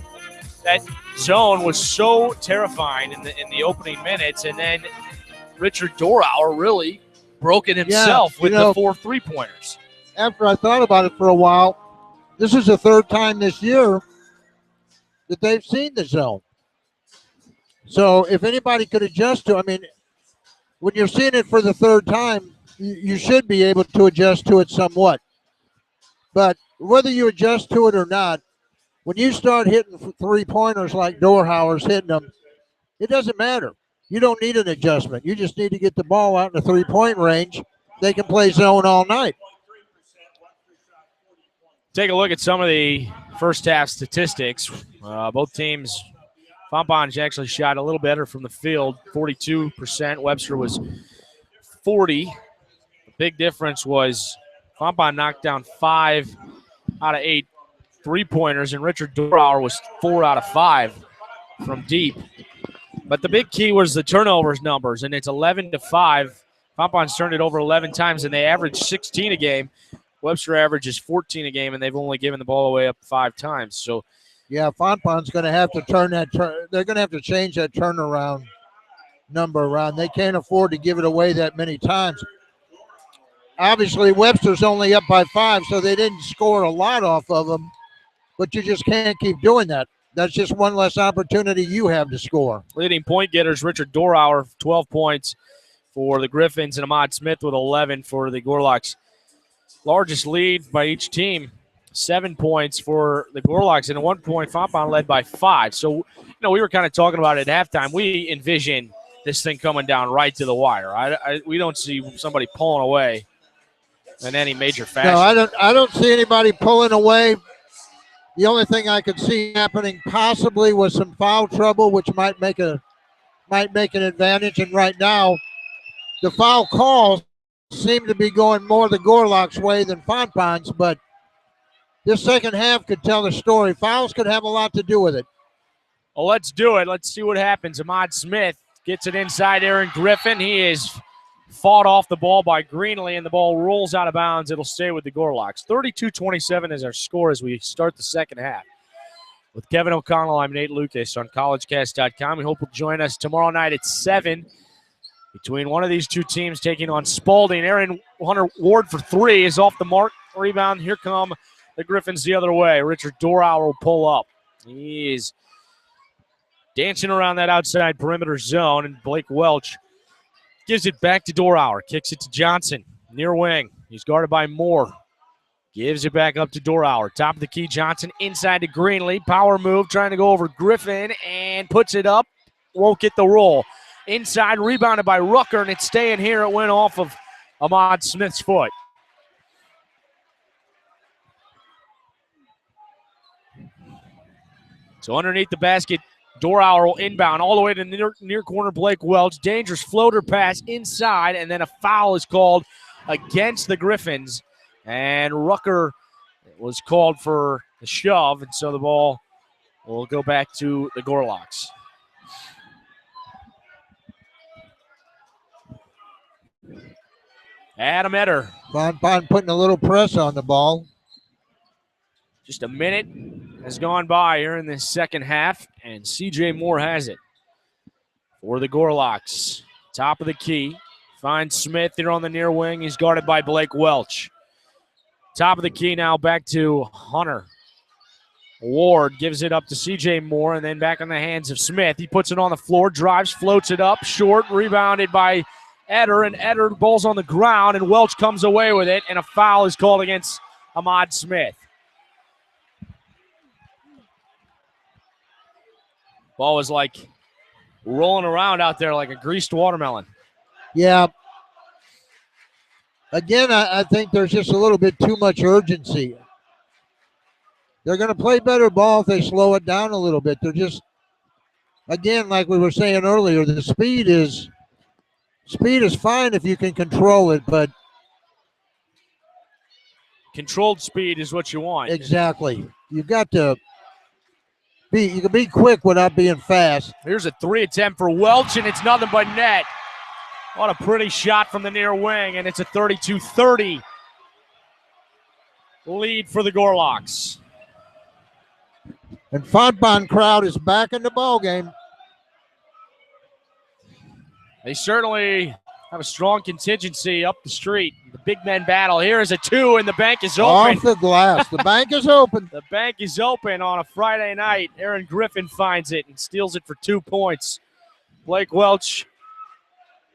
that zone was so terrifying in the opening minutes, and then Richard Dorauer really broke it himself with the 4 3-pointers. After I thought about it for a while, this is the third time this year that they've seen the zone. So if anybody could adjust to, I mean, when you're seeing it for the third time, you should be able to adjust to it somewhat. But whether you adjust to it or not, when you start hitting 3-pointers like Dorauer's hitting them, it doesn't matter. You don't need an adjustment. You just need to get the ball out in the 3-point range. They can play zone all night. Take a look at some of the first half statistics. Both teams, Fontbonne actually shot a little better from the field, 42%. Webster was 40. The big difference was Fontbonne knocked down 5 out of 8 3-pointers, and Richard Dorauer was 4 out of 5 from deep. But the big key was the turnovers numbers, and it's 11-5. Fontbonne's turned it over 11 times, and they average 16 a game. Webster averages 14 a game, and they've only given the ball away up 5 times. So, yeah, Fontbonne's going to have to they're going to have to change that turnaround number around. They can't afford to give it away that many times. Obviously, Webster's only up by 5, so they didn't score a lot off of them. But you just can't keep doing that. That's just one less opportunity you have to score. Leading point getters, Richard Dorauer, 12 points for the Griffins, and Ahmad Smith with 11 for the Gorlocks. Largest lead by each team, 7 points for the Gorlocks, and at one point, Fontbonne led by 5. So, we were kind of talking about it at halftime. We envision this thing coming down right to the wire. We don't see somebody pulling away in any major fashion. No, I don't see anybody pulling away. The only thing I could see happening possibly was some foul trouble, which might make an advantage. And right now, the foul calls seem to be going more the Gorlocks' way than Fontbonne's. But this second half could tell the story. Fouls could have a lot to do with it. Well, let's do it. Let's see what happens. Ahmad Smith gets it inside Aaron Griffin. He is fought off the ball by Greenlee, and the ball rolls out of bounds. It'll stay with the Gorlocks. 32-27 is our score as we start the second half. With Kevin O'Connell, I'm Nate Lucas on collegecast.com. We hope you'll join us tomorrow night at 7 between one of these two teams taking on Spalding. Aaron Hunter Ward for 3 is off the mark. Rebound. Here come the Griffins the other way. Richard Dorauer will pull up. He is dancing around that outside perimeter zone, and Blake Welch gives it back to Dorauer. Kicks it to Johnson. Near wing. He's guarded by Moore. Gives it back up to Dorauer. Top of the key, Johnson inside to Greenlee. Power move, trying to go over Griffin, and puts it up. Won't get the roll. Inside, rebounded by Rucker, and it's staying here. It went off of Ahmad Smith's foot. So underneath the basket, Dorauer will inbound all the way to near corner Blake Welch. Dangerous floater pass inside, and then a foul is called against the Griffins. And Rucker was called for the shove, and so the ball will go back to the Gorlocks. Adam Etter. Fontbonne putting a little press on the ball. Just a minute has gone by here in the second half, and C.J. Moore has it for the Gorlocks. Top of the key. Finds Smith here on the near wing. He's guarded by Blake Welch. Top of the key now back to Hunter. Ward gives it up to C.J. Moore, and then back in the hands of Smith. He puts it on the floor, drives, floats it up, short, rebounded by Etter, and Etter ball's on the ground, and Welch comes away with it, and a foul is called against Ahmad Smith. Ball was like rolling around out there like a greased watermelon. Yeah. Again, I think there's just a little bit too much urgency. They're going to play better ball if they slow it down a little bit. They're just, again, like we were saying earlier, the speed is fine if you can control it, but controlled speed is what you want. Exactly. You've got to you can be quick without being fast. Here's a 3 attempt for Welch, and it's nothing but net. What a pretty shot from the near wing, and it's a 32-30 lead for the Gorlocks. And Fontbonne crowd is back in the ball game. They certainly have a strong contingency up the street. The big men battle. Here is a 2, and the bank is open. Off the glass. The bank is open. The bank is open on a Friday night. Aaron Griffin finds it and steals it for 2 points. Blake Welch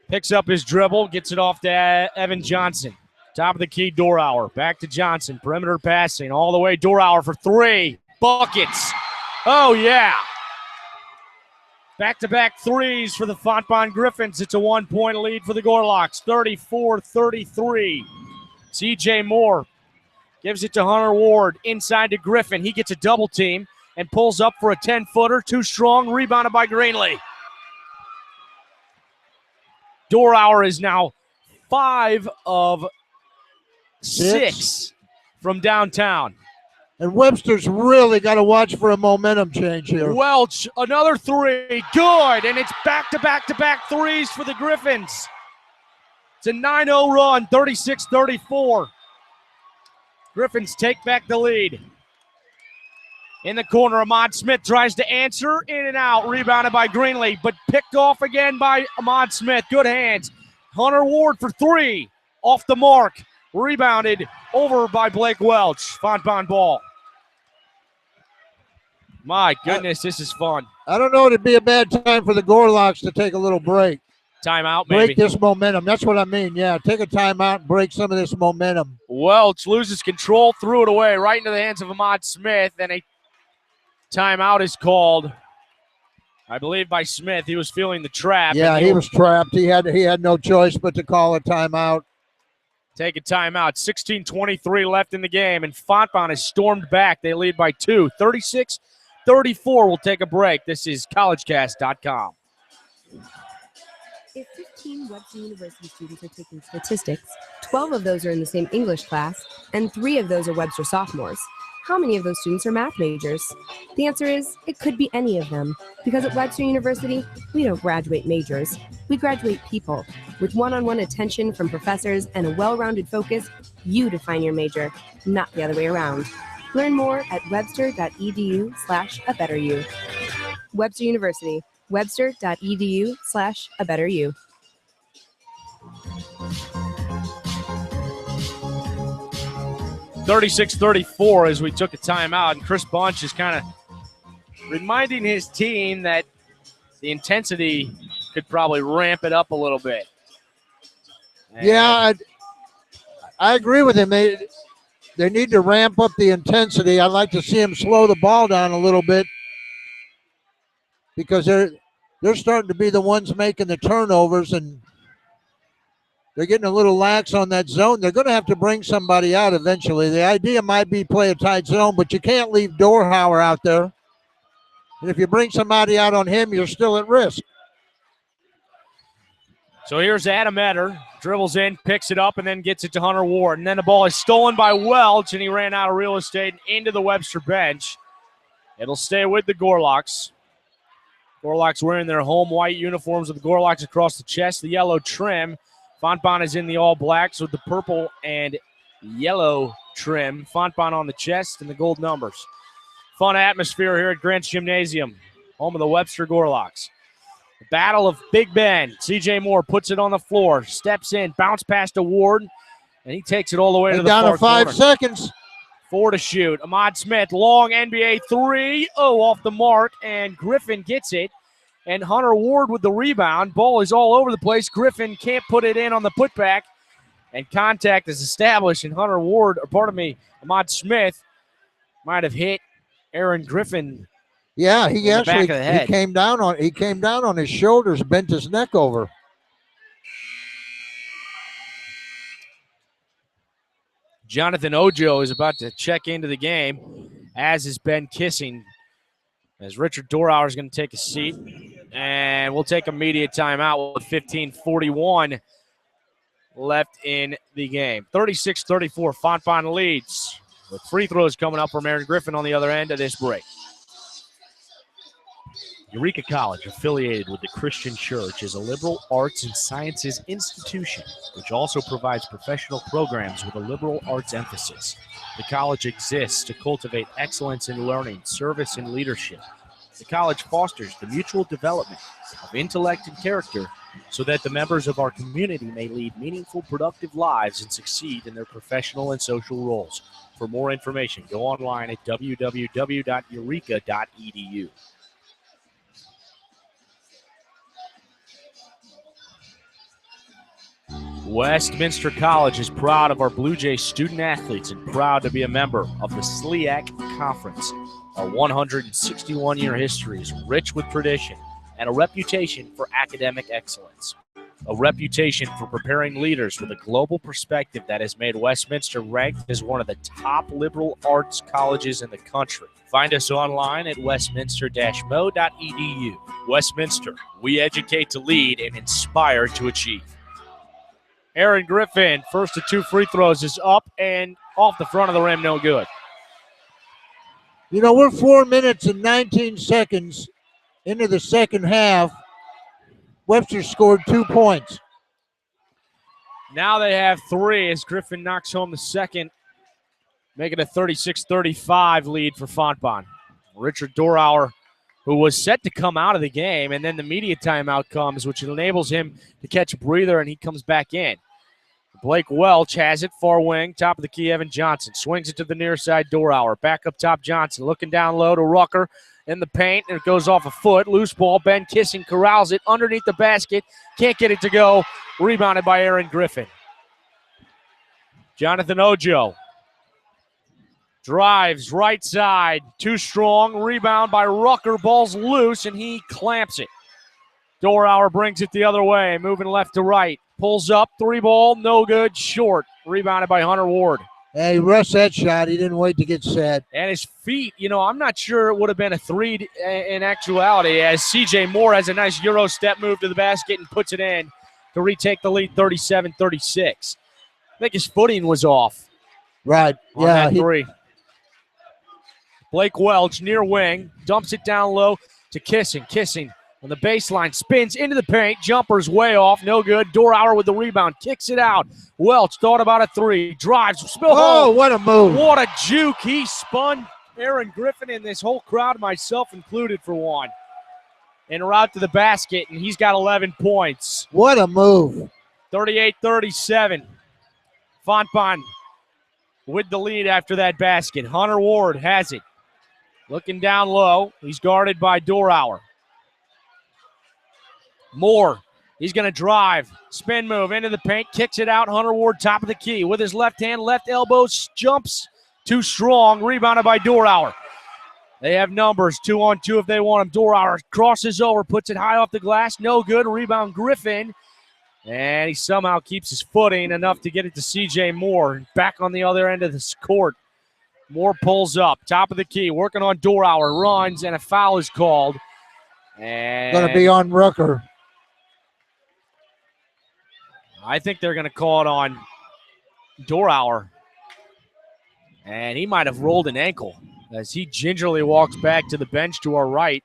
picks up his dribble, gets it off to Evan Johnson. Top of the key, Dorauer. Back to Johnson. Perimeter passing all the way. Dorauer for 3. Buckets. Oh, yeah. Back-to-back threes for the Fontbonne Griffins. It's a 1-point lead for the Gorlocks, 34-33. CJ Moore gives it to Hunter Ward, inside to Griffin. He gets a double team and pulls up for a 10-footer. Too strong, rebounded by Greenlee. Dorauer is now 5 of 6 from downtown. And Webster's really got to watch for a momentum change here. Welch, another 3, good, and it's back-to-back-to-back threes for the Griffins. It's a 9-0 run, 36-34. Griffins take back the lead. In the corner, Ahmad Smith tries to answer, in and out, rebounded by Greenlee, but picked off again by Ahmad Smith. Good hands. Hunter Ward for 3, off the mark. Rebounded over by Blake Welch. Fontbonne ball. My goodness, this is fun. I don't know. It'd be a bad time for the Gorlocks to take a little break. Timeout, maybe. Break this momentum. That's what I mean. Yeah, take a timeout and break some of this momentum. Welch loses control, threw it away right into the hands of Ahmad Smith, and a timeout is called, I believe, by Smith. He was feeling the trap. Yeah, he was trapped. He had no choice but to call a timeout. Take a timeout. 16:23 left in the game, and Fontbonne has stormed back. They lead by 2. 36-34. We'll take a break. This is collegecast.com. If 15 Webster University students are taking statistics, 12 of those are in the same English class, and 3 of those are Webster sophomores, how many of those students are math majors? The answer is, it could be any of them. Because at Webster University, we don't graduate majors. We graduate people. With one-on-one attention from professors and a well-rounded focus, you define your major, not the other way around. Learn more at webster.edu/abetteryou. Webster University, webster.edu/abetteryou. (36-34) as we took a timeout, and Chris Bunch is kind of reminding his team that the intensity could probably ramp it up a little bit. And yeah, I agree with him. They need to ramp up the intensity. I'd like to see him slow the ball down a little bit because they're starting to be the ones making the turnovers, and they're getting a little lax on that zone. They're going to have to bring somebody out eventually. The idea might be play a tight zone, but you can't leave Dorauer out there. And if you bring somebody out on him, you're still at risk. So here's Adam Etter, dribbles in, picks it up, and then gets it to Hunter Ward. And then the ball is stolen by Welch, and he ran out of real estate into the Webster bench. It'll stay with the Gorlocks. Gorlocks wearing their home white uniforms with the Gorlocks across the chest, the yellow trim. Fontbonne is in the all blacks with the purple and yellow trim. Fontbonne on the chest and the gold numbers. Fun atmosphere here at Grant's Gymnasium, home of the Webster Gorlocks. The battle of Big Ben. CJ Moore puts it on the floor, steps in, bounce pass to Ward, and he takes it all the way to the down far to 5 corner. seconds. 4 to shoot. Ahmad Smith, long NBA 3. Oh, off the mark, and Griffin gets it. And Hunter Ward with the rebound. Ball is all over the place. Griffin can't put it in on the putback. And contact is established. And Ahmad Smith might have hit Aaron Griffin. Yeah, he actually back of the head. he came down on his shoulders, bent his neck over. Jonathan Ojo is about to check into the game, as is Ben Kissing. As Richard Dorauer is going to take a seat. And we'll take immediate timeout with 15:41 left in the game. 36-34, Fontbonne leads with free throws coming up from Aaron Griffin on the other end of this break. Eureka College, affiliated with the Christian Church, is a liberal arts and sciences institution which also provides professional programs with a liberal arts emphasis. The college exists to cultivate excellence in learning, service, and leadership. The college fosters the mutual development of intellect and character so that the members of our community may lead meaningful, productive lives and succeed in their professional and social roles. For more information, go online at www.eureka.edu. Westminster College is proud of our Blue Jay student athletes and proud to be a member of the SLIAC Conference. Our 161-year history is rich with tradition and a reputation for academic excellence. A reputation for preparing leaders with a global perspective that has made Westminster ranked as one of the top liberal arts colleges in the country. Find us online at westminster-mo.edu. Westminster, we educate to lead and inspire to achieve. Aaron Griffin, first of 2 free throws, is up and off the front of the rim, no good. You know, we're 4 minutes and 19 seconds into the second half. Webster scored 2 points. Now they have 3 as Griffin knocks home the second, making a 36-35 lead for Fontbonne. Richard Dorauer, who was set to come out of the game, and then the media timeout comes, which enables him to catch a breather, and he comes back in. Blake Welch has it, far wing, top of the key, Evan Johnson. Swings it to the near side, Dorauer. Back up top, Johnson. Looking down low to Rucker in the paint, and it goes off a foot. Loose ball, Ben Kissing corrals it underneath the basket. Can't get it to go. Rebounded by Aaron Griffin. Jonathan Ojo drives right side. Too strong. Rebound by Rucker. Ball's loose, and he clamps it. Dorauer brings it the other way, moving left to right. Pulls up, 3 ball, no good, short. Rebounded by Hunter Ward. Hey, he rushed that shot. He didn't wait to get set. And his feet, you know, I'm not sure it would have been a 3 in actuality, as CJ Moore has a nice Euro step move to the basket and puts it in to retake the lead 37-36. I think his footing was off. Right, on that 3. Blake Welch, near wing, dumps it down low to Kissing. Kissing on the baseline, spins into the paint, jumper's way off, no good. Dorauer with the rebound, kicks it out. Welch thought about a 3, drives, oh, what a move. What a juke. He spun Aaron Griffin and this whole crowd, myself included for one, and route to the basket, and he's got 11 points. What a move. 38-37. Fontbonne with the lead after that basket. Hunter Ward has it. Looking down low, he's guarded by Dorauer. Moore, he's going to drive, spin move into the paint, kicks it out. Hunter Ward, top of the key with his left hand, left elbow, jumps too strong, rebounded by Dorauer. They have numbers, 2-on-2 if they want him. Dorauer crosses over, puts it high off the glass, no good. Rebound Griffin, and he somehow keeps his footing enough to get it to CJ Moore. Back on the other end of this court. Moore pulls up, top of the key, working on Dorauer, runs, and a foul is called. And going to be on Rucker. I think they're going to call it on Dorauer. And he might have rolled an ankle as he gingerly walks back to the bench to our right.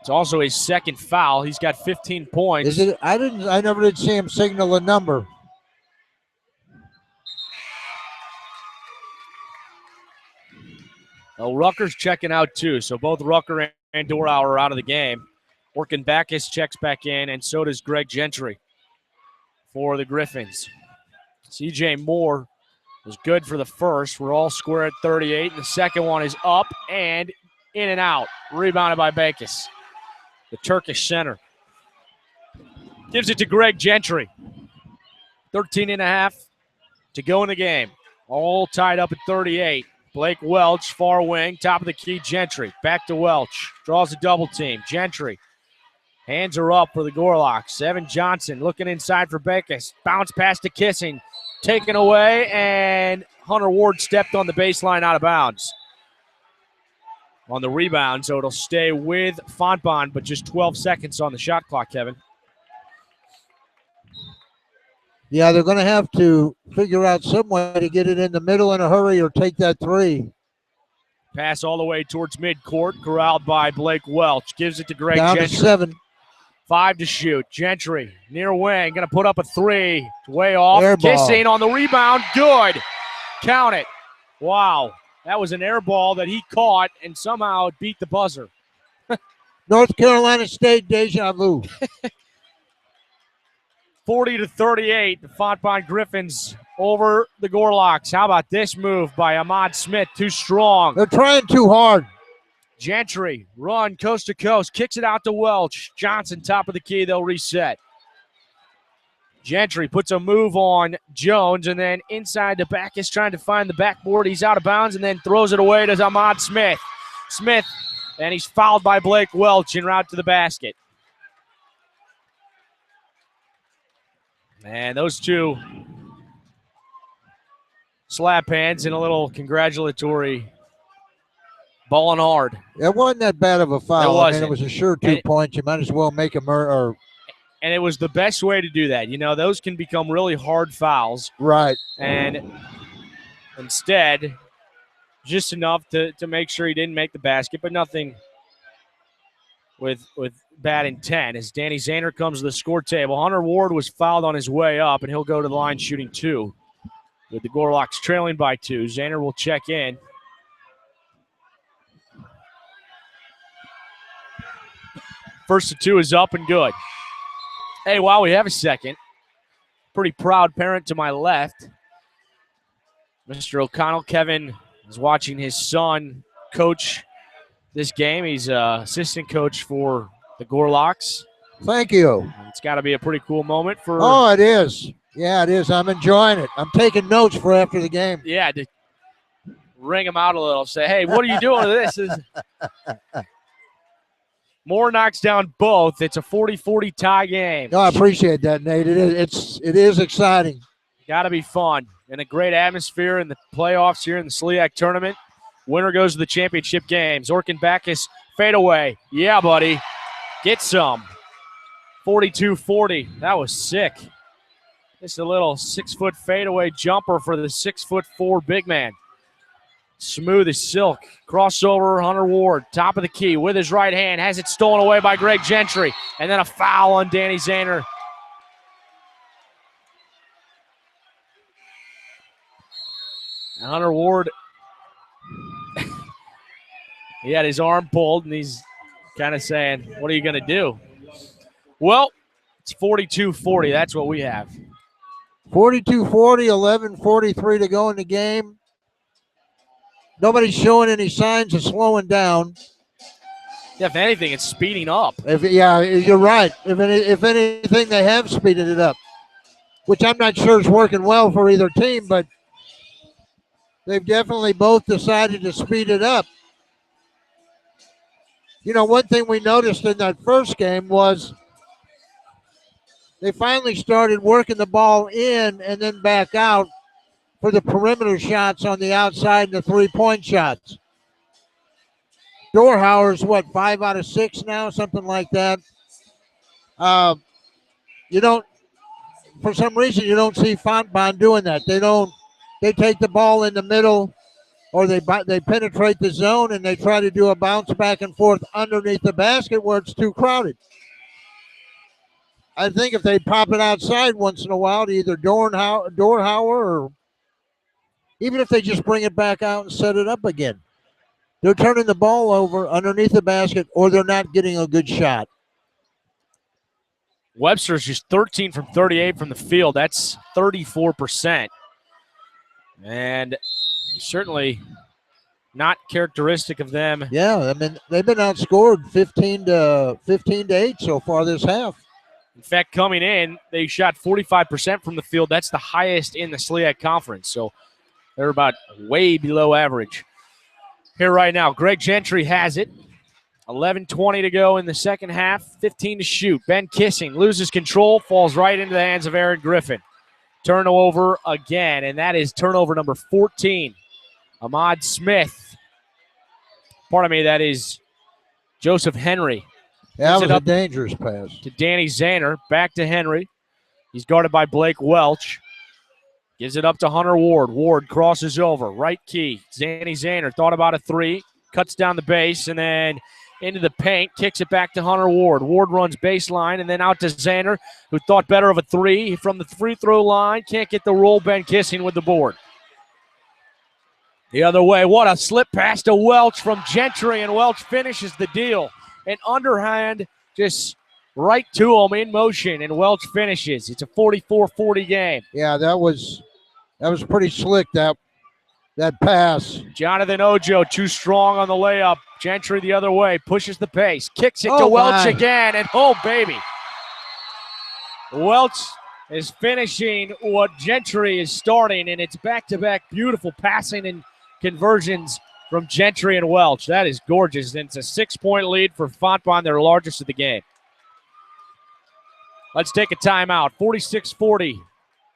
It's also his second foul. He's got 15 points. Is it? I never did see him signal a number. Oh, Rucker's checking out too. So both Rucker and Dorauer are out of the game. Working back, his checks back in, and so does Greg Gentry for the Griffins. CJ Moore was good for the first. We're all square at 38, and the second one is up and in and out. Rebounded by Bakis, the Turkish center. Gives it to Greg Gentry. 13.5 to go in the game. All tied up at 38. Blake Welch, far wing, top of the key, Gentry. Back to Welch. Draws a double team. Gentry. Hands are up for the Gorlocks. Evan Johnson looking inside for Bakis. Bounce pass to Kissing. Taken away, and Hunter Ward stepped on the baseline out of bounds on the rebound, so it'll stay with Fontbonne, but just 12 seconds on the shot clock, Kevin. Yeah, they're going to have to figure out some way to get it in the middle in a hurry or take that 3. Pass all the way towards midcourt, corralled by Blake Welch. Gives it to Greg Down Gentry. to 7. 5 to shoot. Gentry, near wing, going to put up a 3. Way off. Air ball. Kissing on the rebound. Good. Count it. Wow. That was an air ball that he caught, and somehow it beat the buzzer. North Carolina State deja vu. 40 to 38. The Fontbonne Griffins over the Gorlocks. How about this move by Ahmad Smith? Too strong. They're trying too hard. Gentry, run coast to coast, kicks it out to Welch. Johnson, top of the key, they'll reset. Gentry puts a move on Jones, and then inside the back is trying to find the backboard. He's out of bounds and then throws it away to Ahmad Smith. Smith, and he's fouled by Blake Welch en route to the basket. And those two slap hands and a little congratulatory. Balling hard. It wasn't that bad of a foul. It wasn't. It was a sure 2 points. You might as well make them or and it was the best way to do that. You know, those can become really hard fouls. Right. And instead, just enough to make sure he didn't make the basket, but nothing with bad intent. As Danny Zander comes to the score table, Hunter Ward was fouled on his way up, and he'll go to the line shooting 2. With the Gorlocks trailing by 2. Zander will check in. First to 2 is up and good. Hey, while we have a second, pretty proud parent to my left. Mr. O'Connell, Kevin, is watching his son coach this game. He's assistant coach for the Gorlocks. Thank you. It's got to be a pretty cool moment for. Oh, it is. Yeah, it is. I'm enjoying it. I'm taking notes for after the game. Yeah, to ring him out a little. Say, hey, what are you doing with this? Moore knocks down both. It's a 40-40 tie game. No, I appreciate that, Nate. It is exciting. Got to be fun and a great atmosphere in the playoffs here in the SLIAC tournament. Winner goes to the championship games. Orkin Backus fadeaway. Yeah, buddy. Get some. 42-40. That was sick. Just a little 6-foot fadeaway jumper for the 6'4" big man. Smooth as silk. Crossover, Hunter Ward, top of the key with his right hand. Has it stolen away by Greg Gentry. And then a foul on Danny Zander. And Hunter Ward, he had his arm pulled, and he's kind of saying, what are you going to do? Well, it's 42-40. That's what we have. 42-40, 11:43 to go in the game. Nobody's showing any signs of slowing down. Yeah, if anything, it's speeding up. Yeah, you're right. If anything, they have speeded it up, which I'm not sure is working well for either team, but they've definitely both decided to speed it up. You know, one thing we noticed in that first game was they finally started working the ball in and then back out for the perimeter shots on the outside and the three-point shots. Dorhauer's, 5 out of 6 now, something like that. For some reason, you don't see Fontbonne doing that. They take the ball in the middle, or they penetrate the zone and they try to do a bounce back and forth underneath the basket where it's too crowded. I think if they pop it outside once in a while to either Dorhauer or even if they just bring it back out and set it up again, they're turning the ball over underneath the basket or they're not getting a good shot. Webster's just 13 from 38 from the field. That's 34%. And certainly not characteristic of them. Yeah, I mean, they've been outscored 15 to 8 so far this half. In fact, coming in, they shot 45% from the field. That's the highest in the SLIAC conference. So they're about way below average. Here right now, Greg Gentry has it. 11:20 to go in the second half. 15 to shoot. Ben Kissing loses control, falls right into the hands of Aaron Griffin. Turnover again, and that is turnover number 14. Ahmad Smith. Pardon me, that is Joseph Henry. That was a dangerous pass. To Danny Zander. Back to Henry. He's guarded by Blake Welch. Gives it up to Hunter Ward. Ward crosses over. Right key. Danny Zander thought about a three. Cuts down the base and then into the paint. Kicks it back to Hunter Ward. Ward runs baseline and then out to Zander, who thought better of a three from the free throw line. Can't get the roll. Ben Kissing with the board. The other way. What a slip pass to Welch from Gentry, and Welch finishes the deal. An underhand just right to him in motion, and Welch finishes. It's a 44-40 game. Yeah, that was pretty slick, that pass. Jonathan Ojo too strong on the layup. Gentry the other way, pushes the pace, kicks it to Welch again, and oh, baby. Welch is finishing what Gentry is starting, and it's back-to-back beautiful passing and conversions from Gentry and Welch. That is gorgeous, and it's a 6-point lead for Fontbonne, their largest of the game. Let's take a timeout. 46-40.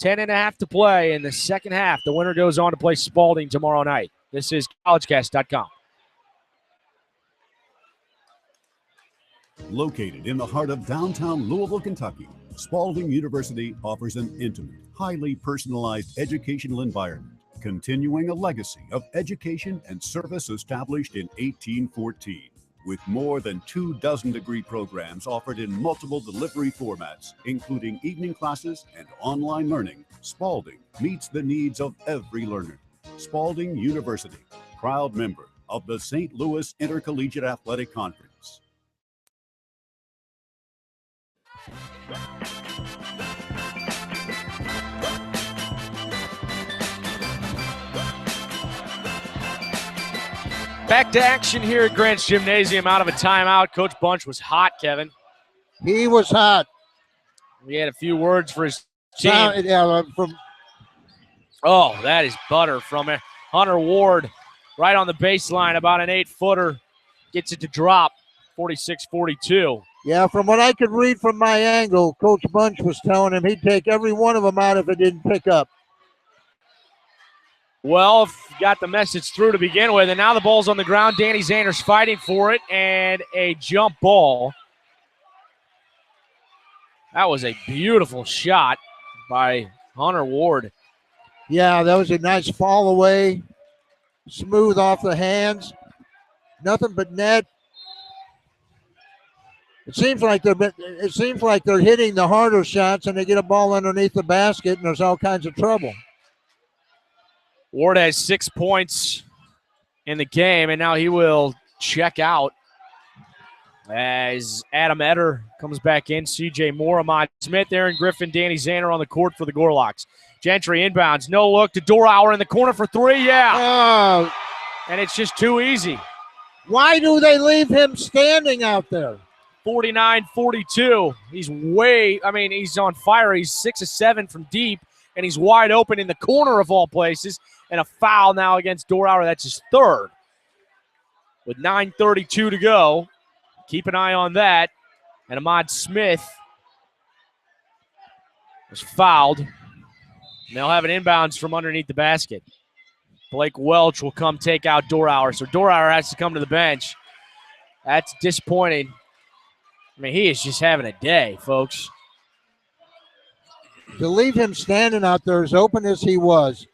10.5 to play in the second half. The winner goes on to play Spalding tomorrow night. This is collegecast.com. Located in the heart of downtown Louisville, Kentucky, Spalding University offers an intimate, highly personalized educational environment, continuing a legacy of education and service established in 1814. With more than 24 degree programs offered in multiple delivery formats, including evening classes and online learning, Spalding meets the needs of every learner. Spalding University, proud member of the St. Louis Intercollegiate Athletic Conference. Back to action here at Grant's Gymnasium out of a timeout. Coach Bunch was hot, Kevin. He was hot. We had a few words for his team. Oh, that is butter from Hunter Ward right on the baseline, about an 8-footer. Gets it to drop, 46-42. Yeah, from what I could read from my angle, Coach Bunch was telling him he'd take every one of them out if it didn't pick up. Well, got the message through to begin with, and now the ball's on the ground. Danny Zander's fighting for it, and a jump ball. That was a beautiful shot by Hunter Ward. Yeah, that was a nice fall away, smooth off the hands. Nothing but net. It seems like they're hitting the harder shots, and they get a ball underneath the basket, and there's all kinds of trouble. Ward has 6 points in the game, and now he will check out as Adam Etter comes back in. C.J. Moore, Ahmad Smith, Aaron Griffin, Danny Zander on the court for the Gorlocks. Gentry inbounds, no look to Dorauer in the corner for three, yeah. And it's just too easy. Why do they leave him standing out there? 49-42. He's on fire. He's 6 of 7 from deep, and he's wide open in the corner of all places. And a foul now against Dorauer. That's his third. With 9:32 to go. Keep an eye on that. And Ahmad Smith was fouled. And they'll have an inbounds from underneath the basket. Blake Welch will come take out Dorauer. So Dorauer has to come to the bench. That's disappointing. I mean, he is just having a day, folks. To leave him standing out there as open as he was.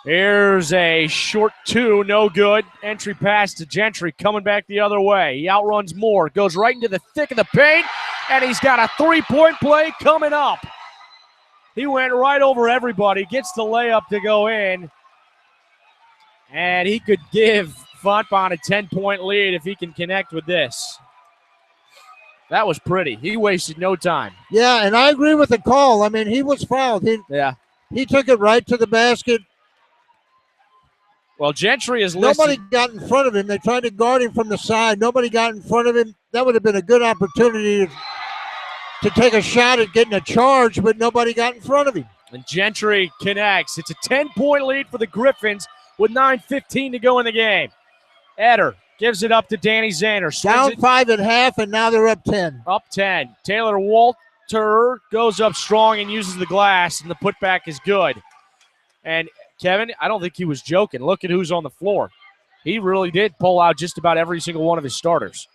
Here's a short two, no good. Entry pass to Gentry, coming back the other way. He outruns Moore, goes right into the thick of the paint, and he's got a three-point play coming up. He went right over everybody, gets the layup to go in, and he could give Fontbonne a 10-point lead if he can connect with this. That was pretty. He wasted no time. Yeah, and I agree with the call. I mean, he was fouled. He took it right to the basket. Well, Gentry is listed. Nobody got in front of him. They tried to guard him from the side. Nobody got in front of him. That would have been a good opportunity to take a shot at getting a charge, but nobody got in front of him. And Gentry connects. It's a 10-point lead for the Griffins with 9:15 to go in the game. Etter gives it up to Danny Zander. Down 5.5, and now they're up 10. Up 10. Taylor Walter goes up strong and uses the glass, and the putback is good. And Kevin, I don't think he was joking. Look at who's on the floor. He really did pull out just about every single one of his starters.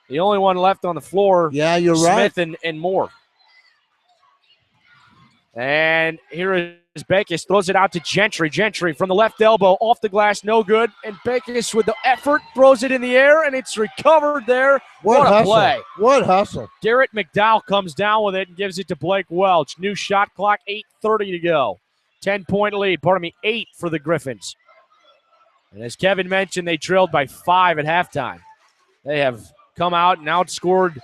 The only one left on the floor, you're Smith right. and Moore. And here is Bakis, throws it out to Gentry. Gentry from the left elbow, off the glass, no good. And Bakis with the effort throws it in the air, and it's recovered there. What a hustle. play. What hustle. Garrett McDowell comes down with it and gives it to Blake Welch. New shot clock, 8:30 to go. 10-point lead, 8 for the Griffins. And as Kevin mentioned, they trailed by 5 at halftime. They have come out and outscored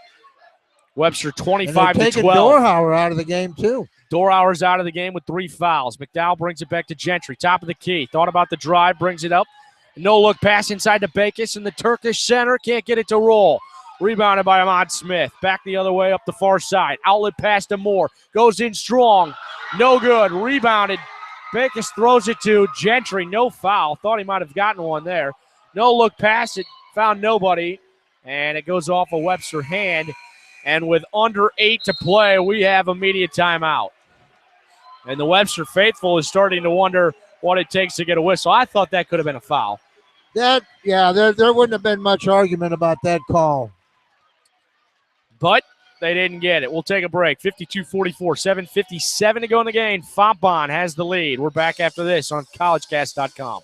Webster 25 to 12. Taking Dorhauer out of the game, too. Dorhauer's out of the game with 3 fouls. McDowell brings it back to Gentry, top of the key. Thought about the drive, brings it up. No-look pass inside to Bakis, and the Turkish center can't get it to roll. Rebounded by Ahmad Smith. Back the other way up the far side. Outlet pass to Moore. Goes in strong. No good. Rebounded. Bakis throws it to Gentry. No foul. Thought he might have gotten one there. No-look pass. It found nobody, and it goes off a Webster hand. And with under 8 to play, we have immediate timeout. And the Webster faithful is starting to wonder what it takes to get a whistle. I thought that could have been a foul. There wouldn't have been much argument about that call. But they didn't get it. We'll take a break. 52-44, 7:57 to go in the game. Fontbonne has the lead. We're back after this on collegecast.com.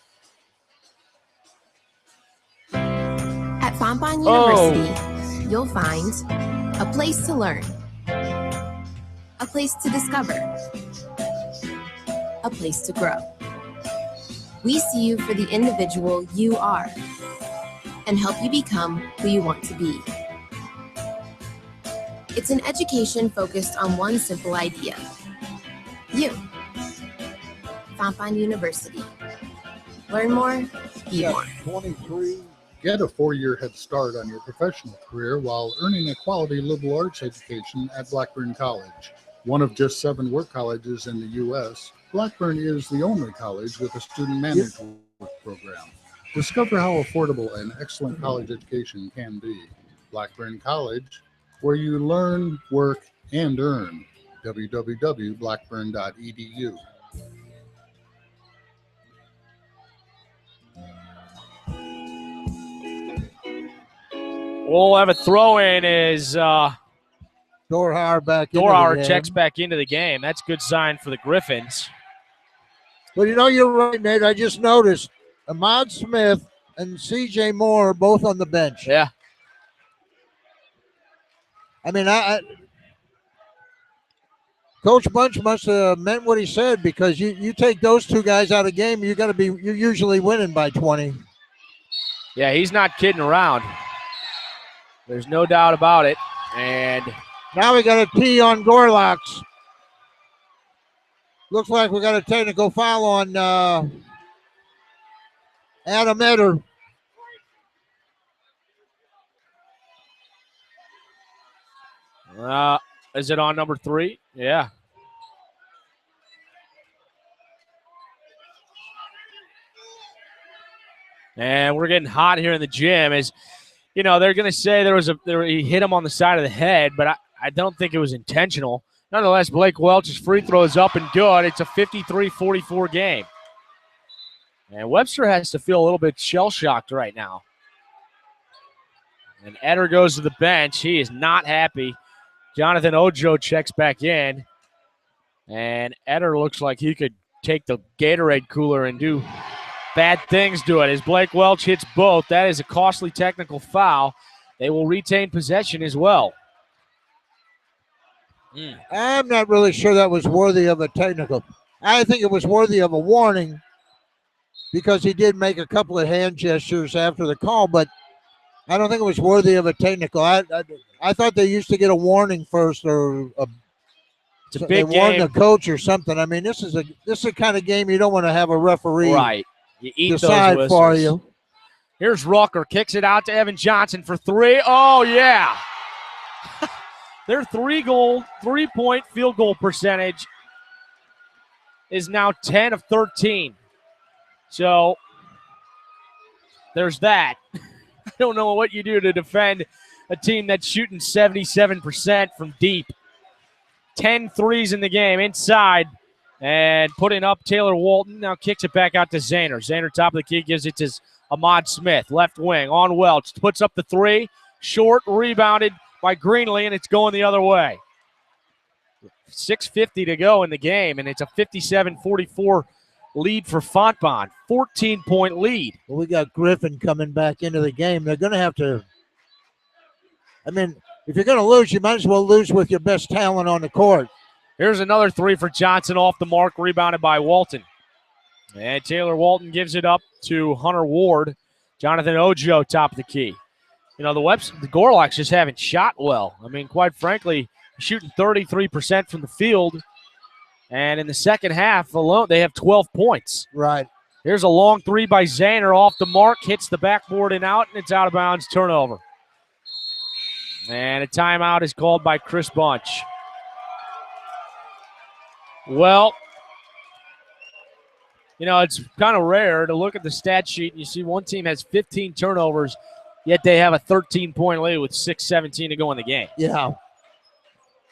At Fontbonne University, you'll find a place to learn, a place to discover, a place to grow. We see you for the individual you are and help you become who you want to be. It's an education focused on one simple idea. You. Fontbonne University. Learn more, be more. 23. Get a 4-year head start on your professional career while earning a quality liberal arts education at Blackburn College. One of just 7 work colleges in the U.S., Blackburn is the only college with a student management program. Discover how affordable an excellent college education can be. Blackburn College, where you learn, work, and earn. www.blackburn.edu. We'll have a throw-in as Dorhauer back into Dorhauer the game. checks back into the game. That's a good sign for the Griffins. But you're right, Nate. I just noticed Ahmad Smith and C.J. Moore are both on the bench. Yeah. I mean, Coach Bunch must have meant what he said, because you take those 2 guys out of the game, you're usually winning by 20. Yeah, he's not kidding around. There's no doubt about it. And now we got a T on Gorlocks. Looks like we got a technical foul on Adam Etter. Is it on number 3? Yeah. And we're getting hot here in the gym. As you know, they're going to say he hit him on the side of the head, but I don't think it was intentional. Nonetheless, Blake Welch's free throw is up and good. It's a 53-44 game. And Webster has to feel a little bit shell-shocked right now. And Etter goes to the bench. He is not happy. Jonathan Ojo checks back in. And Etter looks like he could take the Gatorade cooler and do bad things to it. As Blake Welch hits both, that is a costly technical foul. They will retain possession as well. I'm not really sure that was worthy of a technical. I think it was worthy of a warning, because he did make a couple of hand gestures after the call, but I don't think it was worthy of a technical. I thought they used to get a warning first, or it's a big they warn game. the coach or something. I mean, this is the kind of game you don't want to have a referee You eat decide those for whistles. you. Here's Rucker, kicks it out to Evan Johnson for 3. Oh, yeah. Their 3-point field goal percentage is now 10 of 13. So there's that. I don't know what you do to defend a team that's shooting 77% from deep. 10 threes in the game inside, and putting up Taylor Walton. Now kicks it back out to Zahner. Zahner, top of the key, gives it to Ahmad Smith, left wing, on Welch. Puts up the 3. Short, rebounded by Greenlee, and it's going the other way. 6:50 to go in the game, and it's a 57-44 lead for Fontbonne. 14-point lead. Well, we got Griffin coming back into the game. They're going to have to, I mean, if you're going to lose, you might as well lose with your best talent on the court. Here's another three for Johnson off the mark, rebounded by Walton. And Taylor Walton gives it up to Hunter Ward. Jonathan Ojo, top of the key. You know, the Gorlocks just haven't shot well. I mean, quite frankly, shooting 33% from the field. And in the second half alone, they have 12 points. Right. Here's a long three by Zahner off the mark, hits the backboard and out, and it's out of bounds, turnover. And a timeout is called by Chris Bunch. Well, you know, it's kind of rare to look at the stat sheet and you see one team has 15 turnovers, yet they have a 13-point lead with 6:17 to go in the game. Yeah.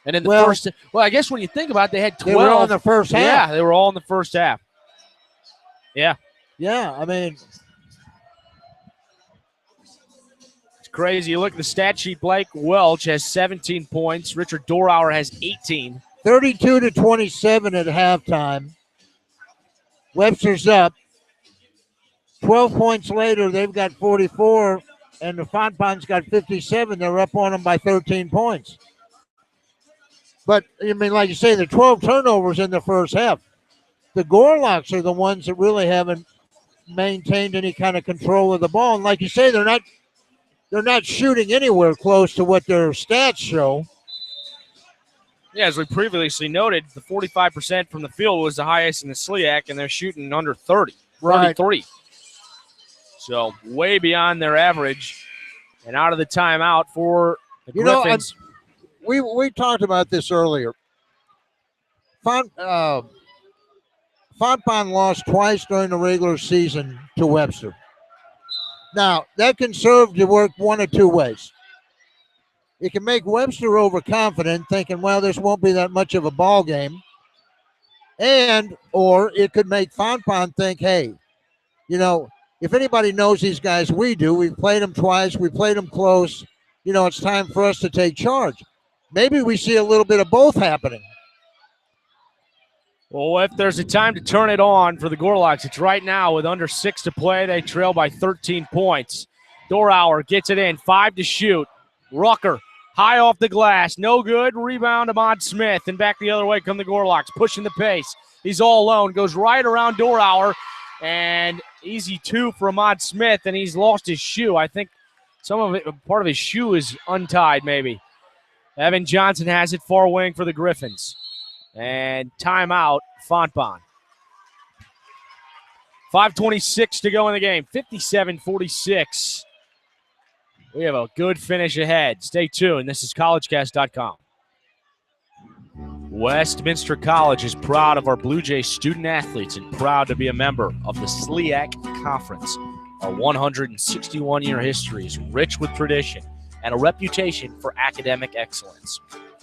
And in the first, well, I guess when you think about it, they had 12. They were all in the first half. Yeah, they were all in the first half. Yeah. Yeah, I mean, it's crazy. You look at the stat sheet, Blake Welch has 17 points. Richard Dorauer has 18. 32-27 at halftime. Webster's up. 12 points later, they've got 44, and the Fontbonne's got 57. They're up on them by 13 points. But, I mean, like you say, the 12 turnovers in the first half. The Gorlocks are the ones that really haven't maintained any kind of control of the ball. And like you say, they're not shooting anywhere close to what their stats show. Yeah, as we previously noted, the 45% from the field was the highest in the SLIAC, and they're shooting under 30, 33. So way beyond their average. And out of the timeout for the Griffins. We talked about this earlier. Fontbonne lost twice during the regular season to Webster. Now, that can serve to work one of two ways. It can make Webster overconfident, thinking, well, this won't be that much of a ball game. Or it could make Fontbonne think, hey, you know, if anybody knows these guys, we do. We've played them twice. We played them close. You know, it's time for us to take charge. Maybe we see a little bit of both happening. Well, if there's a time to turn it on for the Gorlocks, it's right now with under 6 to play. They trail by 13 points. Dorauer gets it in, 5 to shoot. Rucker, high off the glass, no good. Rebound, Ahmad Smith, and back the other way come the Gorlocks, pushing the pace. He's all alone, goes right around Dorauer, and easy two for Ahmad Smith, and he's lost his shoe. I think part of his shoe is untied maybe. Evan Johnson has it far wing for the Griffins. And timeout, Fontbonne. 5:26 to go in the game, 57-46. We have a good finish ahead. Stay tuned. This is collegecast.com. Westminster College is proud of our Blue Jay student athletes and proud to be a member of the SLIAC Conference. Our 161-year history is rich with tradition and a reputation for academic excellence.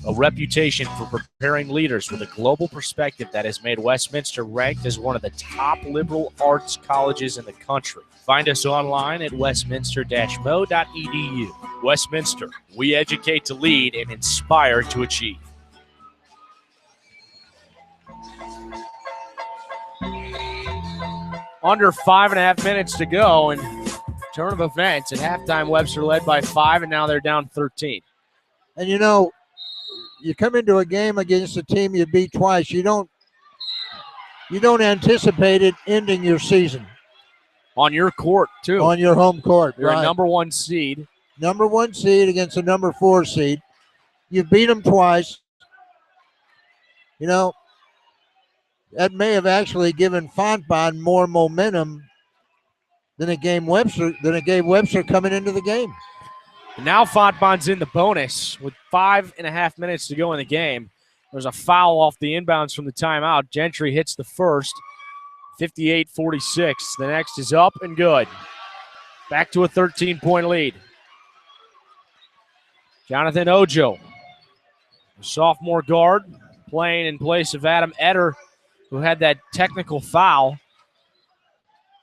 A reputation for preparing leaders with a global perspective that has made Westminster ranked as one of the top liberal arts colleges in the country. Find us online at westminster-mo.edu. Westminster, we educate to lead and inspire to achieve. Under 5.5 minutes to go, and turn of events. At halftime, Webster led by 5, and now they're down 13. And you know, you come into a game against a team you beat twice, you don't anticipate it ending your season. On your court, too. On your home court. You're right. a number 1 seed. Number 1 seed against a number 4 seed. You beat them twice. You know, that may have actually given Fontbonne more momentum than it gave Webster coming into the game. And now Fontbonne's in the bonus with 5.5 minutes to go in the game. There's a foul off the inbounds from the timeout. Gentry hits the first, 58-46. The next is up and good. Back to a 13-point lead. Jonathan Ojo, a sophomore guard, playing in place of Adam Etter, who had that technical foul.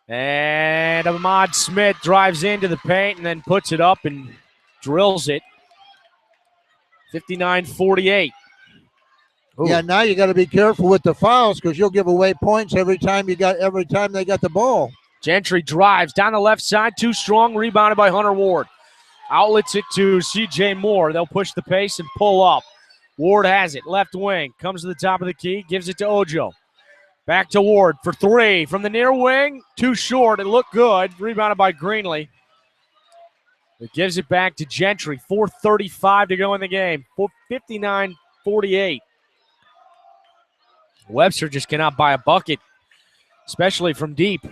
And Ahmad Smith drives into the paint and then puts it up and drills it. 59-48. Ooh. Yeah, now you got to be careful with the fouls because you'll give away points every time they got the ball. Gentry drives down the left side, too strong, rebounded by Hunter Ward. Outlets it to C.J. Moore. They'll push the pace and pull up. Ward has it, left wing, comes to the top of the key, gives it to Ojo. Back to Ward for three from the near wing, too short. It looked good, rebounded by Greenlee. It gives it back to Gentry. 4:35 to go in the game. 59-48. Webster just cannot buy a bucket, especially from deep.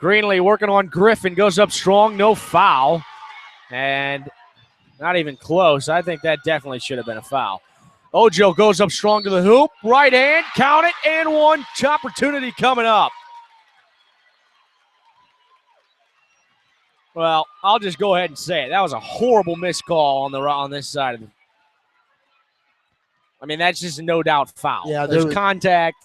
Greenlee working on Griffin, goes up strong, no foul. And not even close. I think that definitely should have been a foul. Ojo goes up strong to the hoop. Right hand, count it, and one. Opportunity coming up. Well, I'll just go ahead and say it. That was a horrible missed call on this side of it. I mean, that's just a no-doubt foul. Yeah, there's contact.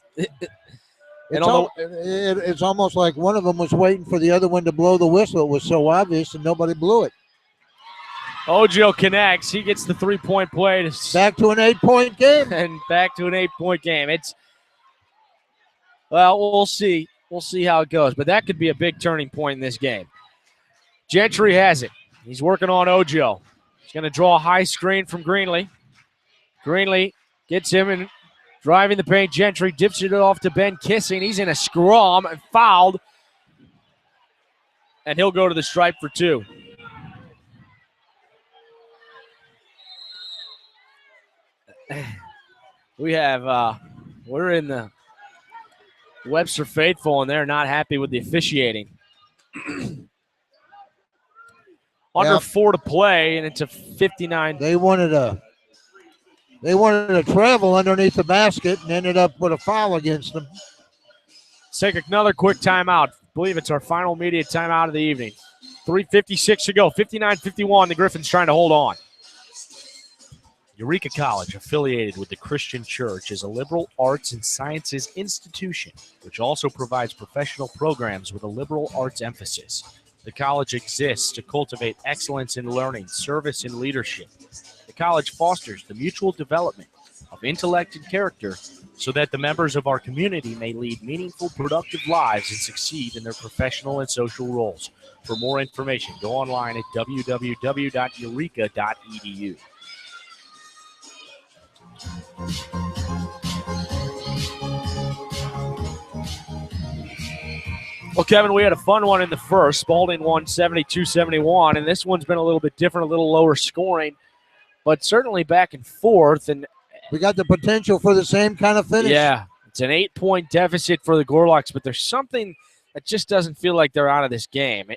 It's almost like one of them was waiting for the other one to blow the whistle. It was so obvious, and nobody blew it. Ojo connects. He gets the three-point play. Back to an 8-point game. And back to an 8-point game. We'll see. We'll see how it goes. But that could be a big turning point in this game. Gentry has it. He's working on Ojo. He's going to draw a high screen from Greenlee. Greenlee gets him and driving the paint. Gentry dips it off to Ben Kissing. He's in a scrum and fouled. And he'll go to the stripe for two. We have, we're in the Webster faithful, and they're not happy with the officiating. Under 4 to play, and it's a 59. They wanted to travel underneath the basket and ended up with a foul against them. Let's take another quick timeout. I believe it's our final media timeout of the evening. 3:56 to go. 59-51. The Griffins trying to hold on. Eureka College, affiliated with the Christian Church, is a liberal arts and sciences institution, which also provides professional programs with a liberal arts emphasis. The college exists to cultivate excellence in learning, service, and leadership. The college fosters the mutual development of intellect and character so that the members of our community may lead meaningful, productive lives and succeed in their professional and social roles. For more information, go online at www.eureka.edu. Well, Kevin, we had a fun one in the first. Spalding won 72-71, and this one's been a little bit different, a little lower scoring, but certainly back and forth. And we got the potential for the same kind of finish. Yeah, it's an 8-point deficit for the Gorlocks, but there's something that just doesn't feel like they're out of this game.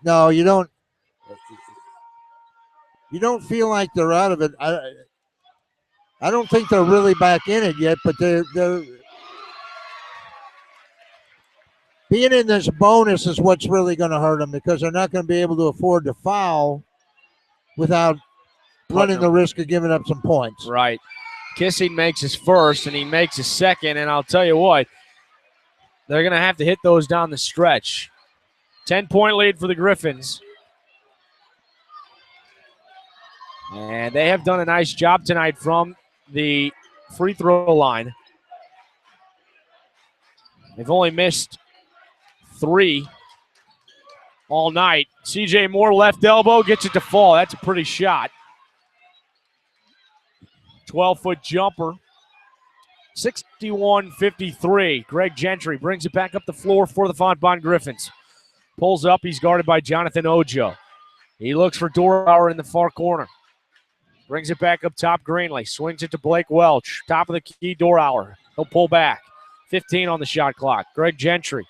No, you don't. You don't feel like they're out of it. I don't think they're really back in it yet, but they're being in this bonus is what's really going to hurt them because they're not going to be able to afford to foul without running the risk of giving up some points. Right. Kissing makes his first, and he makes his second, and I'll tell you what, they're going to have to hit those down the stretch. 10-point lead for the Griffins. And they have done a nice job tonight from the free throw line. They've only missed 3 all night. C.J. Moore, left elbow, gets it to fall. That's a pretty shot. 12-foot jumper. 61-53. Greg Gentry brings it back up the floor for the Fontbonne Griffins. Pulls up. He's guarded by Jonathan Ojo. He looks for Dorauer in the far corner. Brings it back up top. Greenlee swings it to Blake Welch. Top of the key, Dorauer. He'll pull back. 15 on the shot clock. Greg Gentry.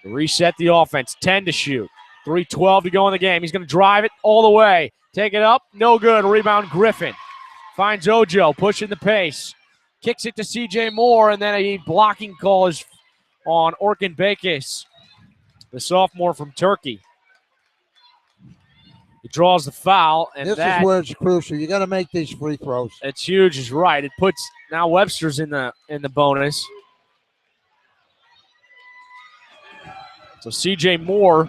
Reset the offense. 10 to shoot. 3:12 to go in the game. He's going to drive it all the way. Take it up. No good. Rebound Griffin. Finds Ojo. Pushing the pace. Kicks it to C.J. Moore. And then a blocking call is on Orkin Bakis, the sophomore from Turkey. He draws the foul. And this is where it's crucial. You got to make these free throws. It's huge. Is right. It puts now Webster's in the bonus. So C.J. Moore,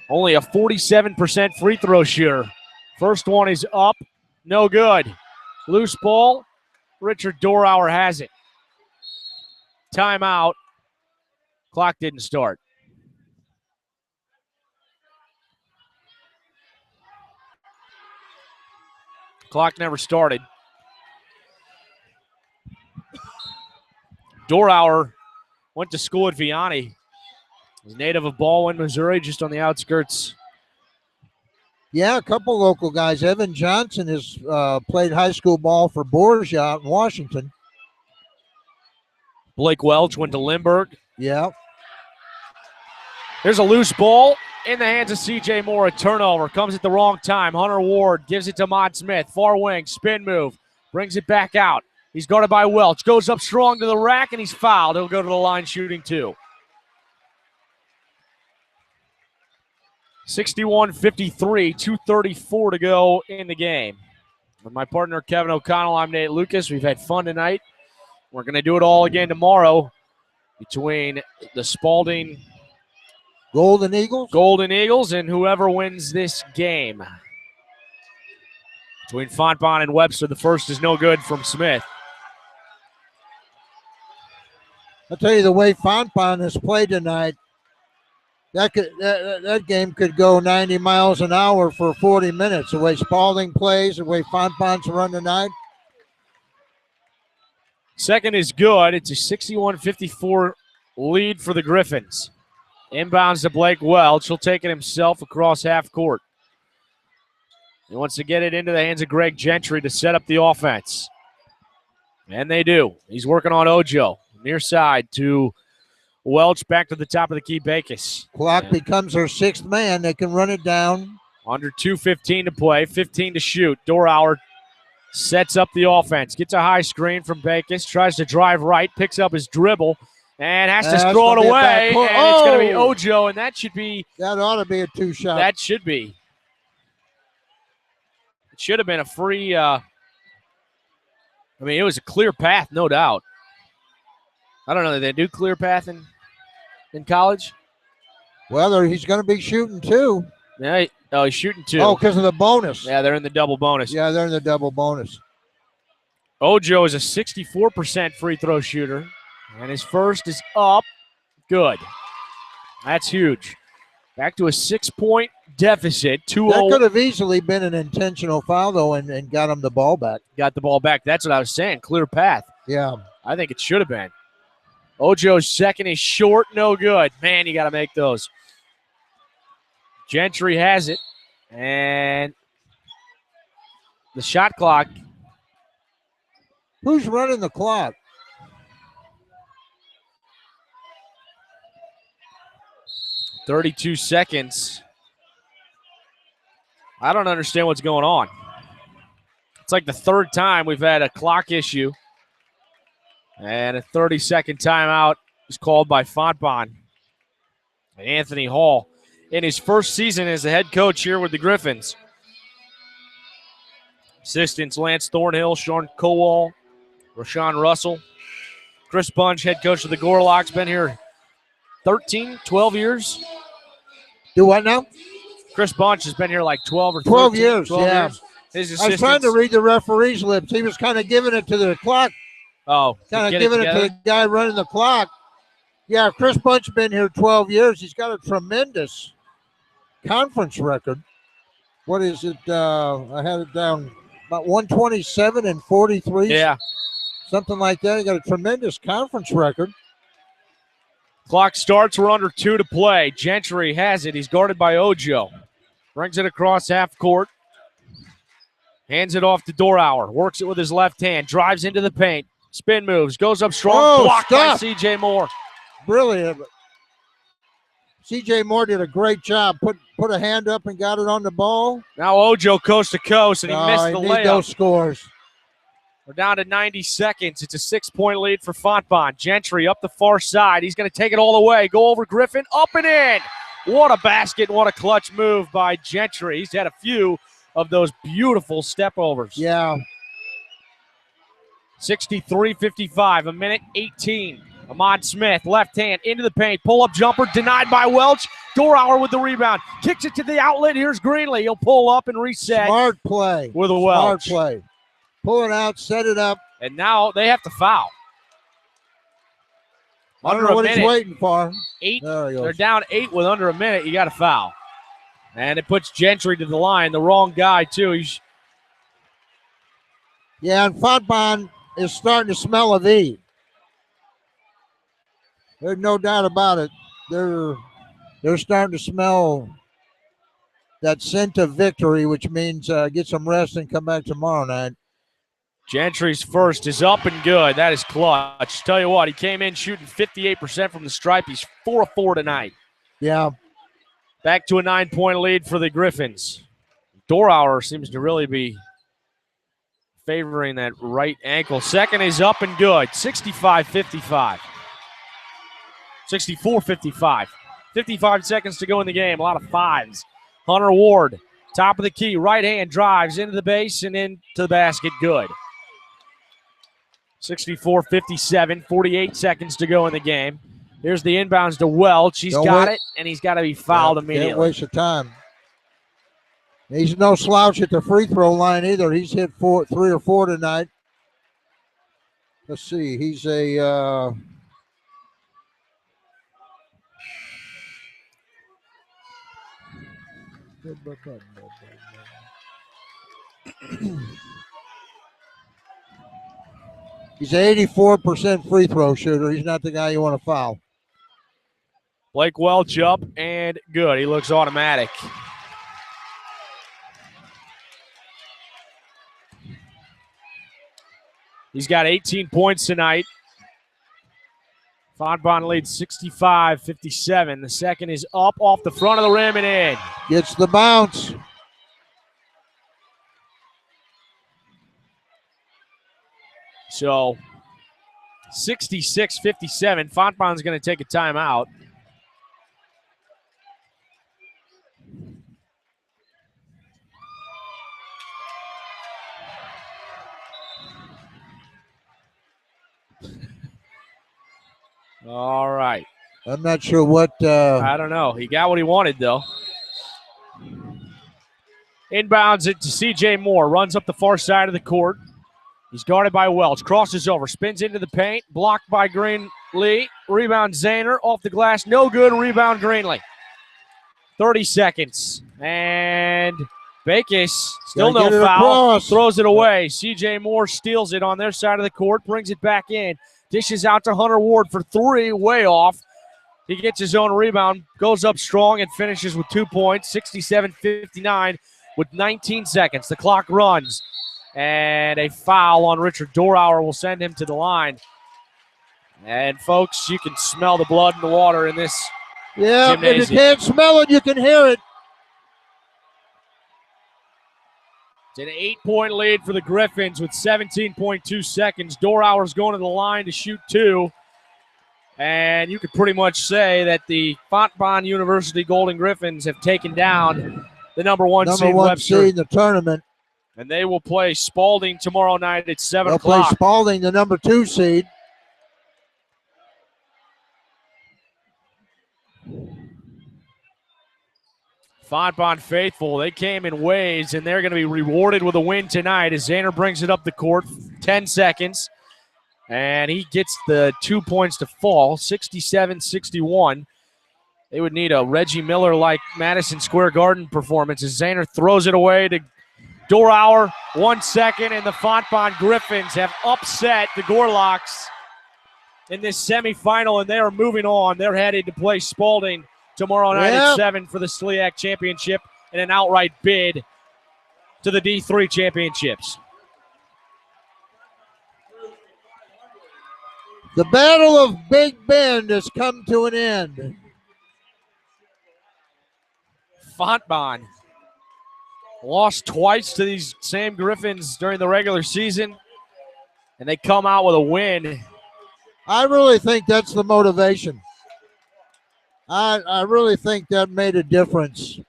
only a 47% free throw shooter. First one is up, no good. Loose ball, Richard Dorauer has it. Timeout. Clock didn't start. Clock never started. Dorauer went to school at Vianney. He's native of Baldwin, Missouri, just on the outskirts. Yeah, a couple local guys. Evan Johnson has played high school ball for Borgia out in Washington. Blake Welch went to Lindbergh. Yeah. There's a loose ball in the hands of C.J. Moore. A turnover. Comes at the wrong time. Hunter Ward gives it to Mont Smith. Far wing. Spin move. Brings it back out. He's guarded by Welch. Goes up strong to the rack, and he's fouled. He'll go to the line shooting 2. 61-53, 2:34 to go in the game. With my partner, Kevin O'Connell, I'm Nate Lucas. We've had fun tonight. We're going to do it all again tomorrow between the Spalding Golden Eagles and whoever wins this game. Between Fontbonne and Webster, the first is no good from Smith. I'll tell you, the way Fontbonne has played tonight, that game could go 90 miles an hour for 40 minutes. The way Spalding plays, the way Fontbonne's run tonight. Second is good. It's a 61-54 lead for the Griffins. Inbounds to Blake Welch. He'll take it himself across half court. He wants to get it into the hands of Greg Gentry to set up the offense. And they do. He's working on Ojo. Near side to Welch, back to the top of the key, Backus. Clock becomes their sixth man. They can run it down. Under 2:15 to play, 15 to shoot. Dorauer sets up the offense. Gets a high screen from Backus. Tries to drive right, picks up his dribble, and has to throw it away. And it's going to be Ojo, and that should be. That ought to be a 2-shot. That should be. It should have been a free. It was a clear path, no doubt. I don't know that they do clear path in college. Well, he's going to be shooting 2. Yeah, he's shooting 2. Oh, because of the bonus. Yeah, they're in the double bonus. Yeah, they're in the double bonus. Ojo is a 64% free throw shooter, and his first is up. Good. That's huge. Back to a 6-point deficit. 2-0. That could have easily been an intentional foul, though, and got him the ball back. Got the ball back. That's what I was saying. Clear path. Yeah. I think it should have been. Ojo's second is short, no good. Man, you got to make those. Gentry has it, and the shot clock. Who's running the clock? $32 seconds. I don't understand what's going on. It's like the third time we've had a clock issue. And a 30-second timeout is called by Fontbonne. And Anthony Hall in his first season as the head coach here with the Griffins. Assistants Lance Thornhill, Sean Kowal, Rashawn Russell. Chris Bunch, head coach of the Gorlocks, been here 12 years. Do what now? Chris Bunch has been here like 12 or 12 13, years, 12 yeah. years. His I was trying to read the referee's lips. He was kind of giving it to the clock. Oh, kind of giving it to the guy running the clock. Yeah, Chris Bunch been here 12 years. He's got a tremendous conference record. What is it? I had it down about 127 and 43. Yeah. Something like that. He got a tremendous conference record. Clock starts. We're under 2 to play. Gentry has it. He's guarded by Ojo. Brings it across half court. Hands it off to Dorauer. Works it with his left hand. Drives into the paint. Spin moves. Goes up strong. Blocked by C.J. Moore. Brilliant. C.J. Moore did a great job. Put a hand up and got it on the ball. Now Ojo coast to coast, and he missed the layup. Those scores. We're down to 90 seconds. It's a 6-point lead for Fontbonne. Gentry up the far side. He's going to take it all the way. Go over Griffin. Up and in. What a basket. What a clutch move by Gentry. He's had a few of those beautiful step overs. Yeah. 63-55, a minute 18. Ahmad Smith, left hand, into the paint. Pull-up jumper, denied by Welch. Dorauer with the rebound. Kicks it to the outlet. Here's Greenlee. He'll pull up and reset. Smart play. With a Welch. Smart play. Pull it out, set it up. And now they have to foul. I don't know what he's waiting for. 8. There he goes. They're down 8 with under a minute. You got to foul. And it puts Gentry to the line. The wrong guy, too. Yeah, and Fontbonne is starting to smell a V. There's no doubt about it. They're starting to smell that scent of victory, which means get some rest and come back tomorrow night. Gentry's first is up and good. That is clutch. Tell you what, he came in shooting 58% from the stripe. He's 4 of 4 tonight. Yeah. Back to a 9-point lead for the Griffins. Dorauer seems to really be favoring that right ankle. Second is up and good. 65-55. 64-55. 55 seconds to go in the game. A lot of fives. Hunter Ward, top of the key, right hand drives into the base and into the basket. Good. 64-57, 48 seconds to go in the game. Here's the inbounds to Welch. He's got it, and he's got to be fouled immediately. Can't waste of time. He's no slouch at the free throw line either. He's hit 3 or 4 tonight. Let's see. He's a he's an 84% free throw shooter. He's not the guy you want to foul. Blake Welch up and good. He looks automatic. He's got 18 points tonight. Fontbonne leads 65-57. The second is up off the front of the rim and in. Gets the bounce. So 66-57. Fontbonne's going to take a timeout. All right. I'm not sure what. I don't know. He got what he wanted, though. Inbounds it to C.J. Moore. Runs up the far side of the court. He's guarded by Welch. Crosses over. Spins into the paint. Blocked by Greenlee. Rebound Zahner. Off the glass. No good. Rebound Greenlee. 30 seconds. And Bakis, still no foul. Across. Throws it away. C.J. Moore steals it on their side of the court. Brings it back in. Dishes out to Hunter Ward for 3, way off. He gets his own rebound, goes up strong, and finishes with 2 points, 67-59 with 19 seconds. The clock runs, and a foul on Richard Dorauer will send him to the line. And, folks, you can smell the blood in the water in this gymnasium. If you can't smell it, you can hear it. It's an 8-point lead for the Griffins with 17.2 seconds. Dorauer's going to the line to shoot 2. And you could pretty much say that the Fontbonne University Golden Griffins have taken down the number one seed Webster in the tournament. And they will play Spalding tomorrow night at 7 They'll o'clock. play Spalding, the number 2 seed. Fontbonne faithful, they came in waves, and they're going to be rewarded with a win tonight as Zahner brings it up the court, 10 seconds, and he gets the 2 points to fall, 67-61. They would need a Reggie Miller-like Madison Square Garden performance as Zahner throws it away to Dorauer, 1 second, and the Fontbonne Griffins have upset the Gorlocks in this semifinal, and they are moving on. They're headed to play Spalding tomorrow night at 7 for the SLIAC championship and an outright bid to the D3 championships. The Battle of Big Bend has come to an end. Fontbonne lost twice to these same Griffins during the regular season, and they come out with a win. I really think that's the motivation. I really think that made a difference,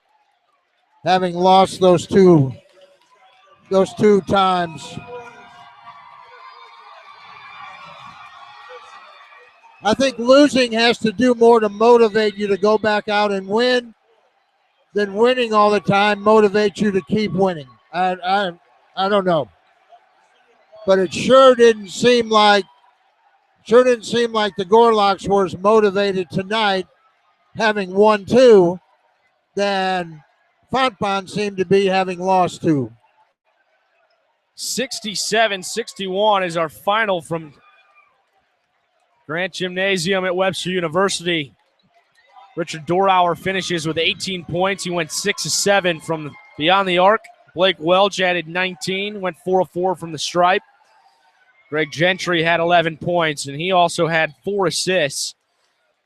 having lost those two times. I think losing has to do more to motivate you to go back out and win than winning all the time motivates you to keep winning. I don't know. but it sure didn't seem like the Gorlocks were as motivated tonight, having won 2, than Fontbonne seemed to be, having lost 2. 67-61 is our final from Grant Gymnasium at Webster University. Richard Dorauer finishes with 18 points. He went 6 of 7 from beyond the arc. Blake Welch added 19, went 4 of 4 from the stripe. Greg Gentry had 11 points, and he also had 4 assists.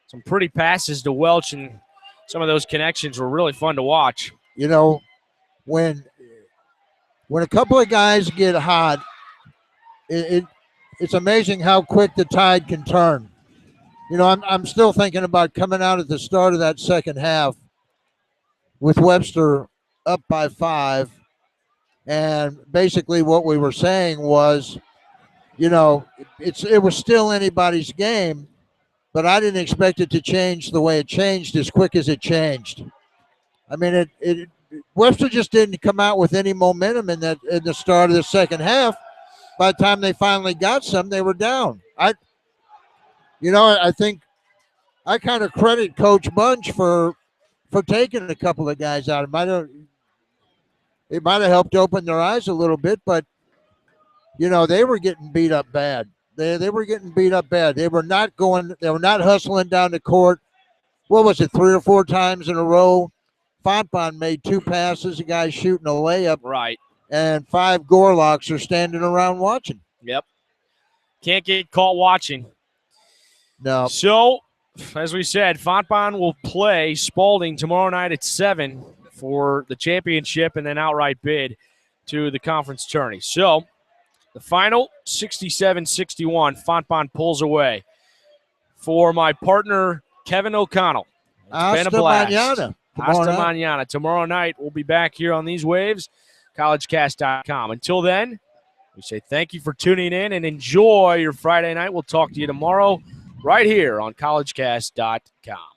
Some pretty passes to Welch, and some of those connections were really fun to watch. You know, when a couple of guys get hot, it's amazing how quick the tide can turn. You know, I'm still thinking about coming out at the start of that second half with Webster up by 5. And basically what we were saying was, you know, it was still anybody's game, but I didn't expect it to change the way it changed as quick as it changed. I mean, Webster just didn't come out with any momentum in the start of the second half. By the time they finally got some, they were down. I think I kind of credit Coach Bunch for taking a couple of guys out. It might have helped open their eyes a little bit, but you know, they were getting beat up bad. They were getting beat up bad. They were not hustling down the court. What was it, 3 or 4 times in a row? Fontbonne made 2 passes, a guy shooting a layup. Right. And 5 Gorlocks are standing around watching. Yep. Can't get caught watching. No. So, as we said, Fontbonne will play Spalding tomorrow night at 7 for the championship and then outright bid to the conference tourney. So, the final, 67-61, Fontbonne pulls away. For my partner, Kevin O'Connell, it's been a blast. Hasta mañana. Tomorrow night, we'll be back here on these waves, collegecast.com. Until then, we say thank you for tuning in and enjoy your Friday night. We'll talk to you tomorrow right here on collegecast.com.